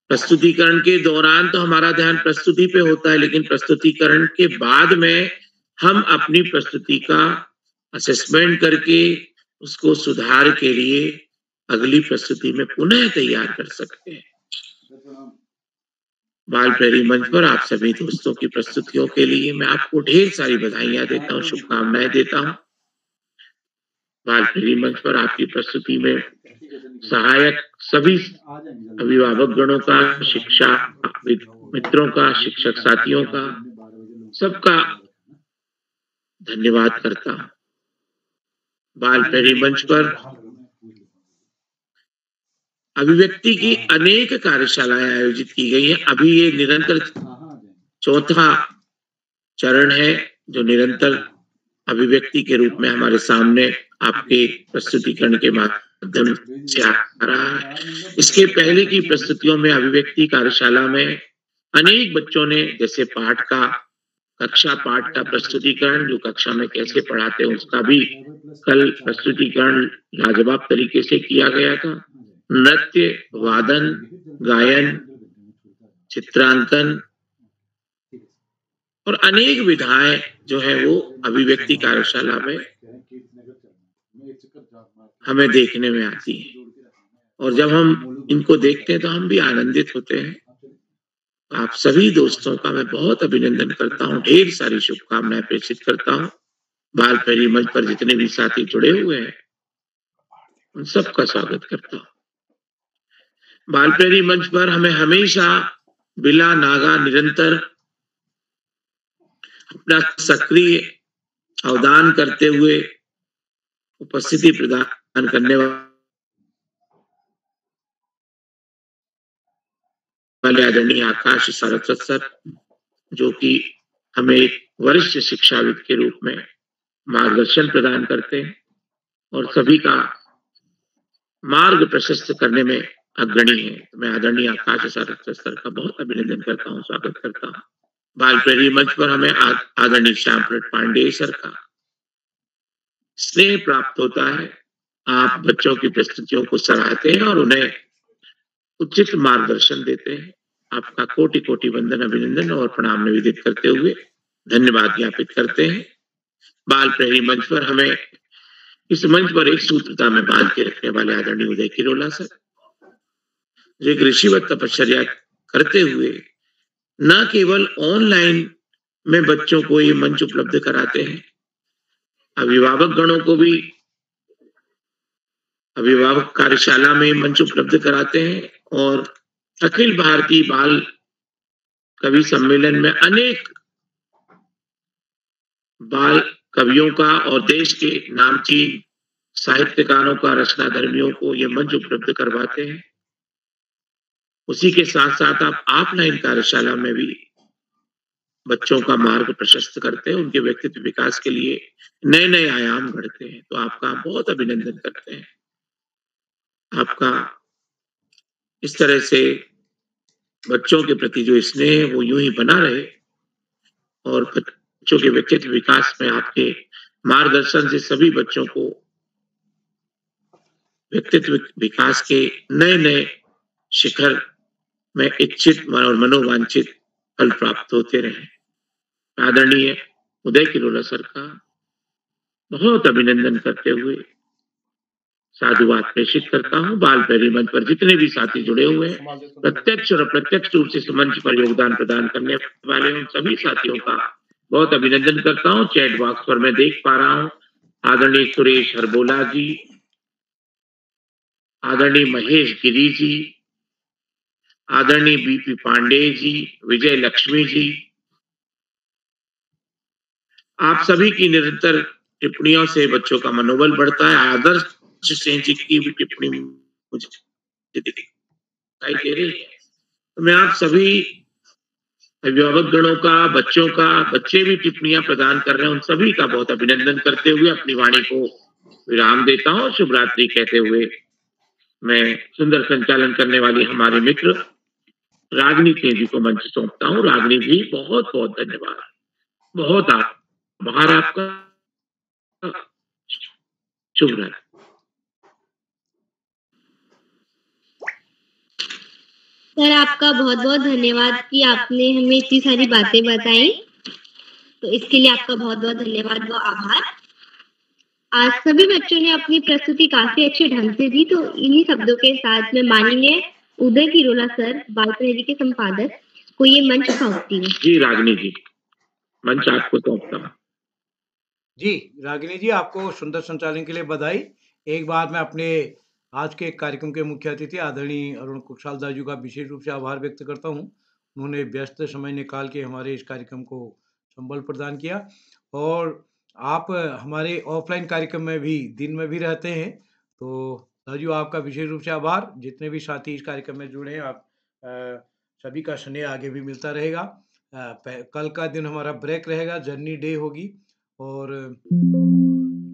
N: प्रस्तुतिकरण के दौरान तो हमारा ध्यान प्रस्तुति पे होता है, लेकिन प्रस्तुतिकरण के बाद में हम अपनी प्रस्तुति का असेसमेंट करके उसको सुधार के लिए अगली प्रस्तुति में पुनः तैयार कर सकते हैं। बाल प्रेरी मंच पर आप सभी दोस्तों की प्रस्तुतियों के लिए मैं आपको ढेर सारी बधाइयां देता हूँ, शुभकामनाएं देता हूँ। बाल प्रेरी मंच पर आपकी प्रस्तुति में सहायक सभी अभिभावक गणों का, शिक्षा मित्रों का, शिक्षक साथियों का, सबका धन्यवाद करता हूँ। बाल प्रेरी मंच पर अभिव्यक्ति की अनेक कार्यशालाएं आयोजित की गई हैं। अभी ये निरंतर चौथा चरण है जो निरंतर अभिव्यक्ति के रूप में हमारे सामने आपके प्रस्तुतिकरण के माध्यम से आ रहा है। इसके पहले की प्रस्तुतियों में अभिव्यक्ति कार्यशाला में अनेक बच्चों ने जैसे कक्षा पाठ का प्रस्तुतिकरण, जो कक्षा में कैसे पढ़ाते हैं उसका भी कल प्रस्तुतिकरण लाजवाब तरीके से किया गया था। नृत्य, वादन, गायन, चित्रांकन और अनेक विधाएं जो है वो अभिव्यक्ति कार्यशाला में हमें देखने में आती है, और जब हम इनको देखते हैं तो हम भी आनंदित होते हैं। आप सभी दोस्तों का मैं बहुत अभिनंदन करता हूँ, ढेर सारी शुभकामनाएं प्रेषित करता हूँ। बाल प्रेरी मंच पर जितने भी साथी जुड़े हुए हैं उन सबका स्वागत करता हूँ। बाल प्रेरी मंच पर हमें हमेशा बिला नागा निरंतर अपना सक्रिय अवदान करते हुए उपस्थिति प्रदान करने वाले आदरणीय आकाश सारस्वत सर, जो कि हमें एक वरिष्ठ शिक्षाविद के रूप में मार्गदर्शन प्रदान करते हैं और सभी का मार्ग प्रशस्त करने में अग्रणी है। तो मैं आदरणीय आकाश सारस्वत सर का बहुत अभिनंदन करता हूँ, स्वागत करता हूँ। बाल प्रेरी मंच पर हमें आदरणीय श्याम पांडे सर का स्नेह प्राप्त होता है। आप बच्चों की प्रस्तुतियों को सराहते हैं और उन्हें उचित मार्गदर्शन देते हैं। आपका कोटि कोटि वंदन, अभिनंदन और प्रणाम निवेदित करते हुए धन्यवाद ज्ञापित करते हैं। बाल प्रेरी मंच पर हमें इस मंच पर एक सूत्रता में बांध के रखने वाले आदरणीय उदय किरोला सर, जो एक ऋषिवत तपश्चर्या करते हुए न केवल ऑनलाइन में बच्चों को ये मंच उपलब्ध कराते हैं, अभिभावक गणों को भी अभिभावक कार्यशाला में मंच उपलब्ध कराते हैं और अखिल भारतीय बाल कवि सम्मेलन में अनेक बाल कवियों का और देश के नामचीन साहित्यकारों का, रचनाधर्मियों को ये मंच उपलब्ध करवाते हैं। उसी के साथ साथ आप ऑफलाइन कार्यशाला में भी बच्चों का मार्ग प्रशस्त करते हैं, उनके व्यक्तित्व विकास के लिए नए नए आयाम गढ़ते हैं। तो आपका बहुत अभिनंदन करते हैं। आपका इस तरह से बच्चों के प्रति जो स्नेह है वो यूं ही बना रहे और बच्चों के व्यक्तित्व विकास में आपके मार्गदर्शन से सभी बच्चों को व्यक्तित्व विकास के नए नए शिखर में इच्छित और मनोवांछित फल प्राप्त होते रहे। आदरणीय उदय किरोला सर का बहुत अभिनंदन करते हुए साधुवाद प्रेषित करता हूँ। बाल प्रेरी मंच पर जितने भी साथी जुड़े हुए हैं, प्रत्यक्ष और अप्रत्यक्ष रूप से इस मंच पर योगदान प्रदान करने वाले उन सभी साथियों का बहुत अभिनंदन करता हूँ। चैट बॉक्स पर मैं देख पा रहा हूँ आदरणीय सुरेश हरबोला जी, आदरणीय महेश गिरी जी, आदरणीय बीपी पांडे जी, विजय लक्ष्मी जी, आप सभी की निरंतर टिप्पणियों से बच्चों का मनोबल बढ़ता है। आदर्श सिंह जी की भी टिप्पणी मुझे दिखाई दे रही है। तो मैं आप सभी अभिभावक गणों का, बच्चों का, बच्चे भी टिप्पणियां प्रदान कर रहे हैं, उन सभी का बहुत अभिनंदन करते हुए अपनी वाणी को विराम देता हूँ। शुभ रात्रि कहते हुए मैं सुंदर संचालन करने वाली हमारे मित्र रागिनी सिंह जी को मंच सौंपता हूँ। रागिनी जी, बहुत बहुत धन्यवाद, बहुत आभार आपका। शुभ रात्रि।
A: सर, आपका बहुत बहुत धन्यवाद कि आपने हमें इतनी सारी बातें बताई। तो इसके लिए आपका बहुत बहुत धन्यवाद व आभार। आज सभी बच्चों ने अपनी प्रस्तुति काफी अच्छे ढंग से दी। तो इन्हीं शब्दों के साथ में माननीय उदय किरोला सर, बाल प्रेरी के संपादक, को ये मंच सौंपती हूँ।
N: जी रागिनी जी, मंच आपको सौंपता हूँ।
C: जी रागिनी जी, आपको सुंदर संचालन के लिए बधाई। एक बार मैं अपने आज के कार्यक्रम के मुख्य अतिथि आदरणीय अरुण कुशालदास जी का विशेष रूप से आभार व्यक्त करता हूँ। उन्होंने व्यस्त समय निकाल के हमारे इस कार्यक्रम को संबल प्रदान किया और आप हमारे ऑफलाइन कार्यक्रम में भी दिन में भी रहते हैं। तो राजू, आपका विशेष रूप से आभार। जितने भी साथी इस कार्यक्रम में जुड़े हैं, आप सभी का स्नेह आगे भी मिलता रहेगा। कल का दिन हमारा ब्रेक रहेगा, जर्नी डे होगी और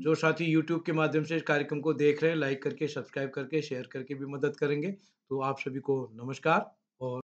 C: जो साथी YouTube के माध्यम से इस कार्यक्रम को देख रहे हैं, लाइक करके, सब्सक्राइब करके, शेयर करके भी मदद करेंगे। तो आप सभी को नमस्कार और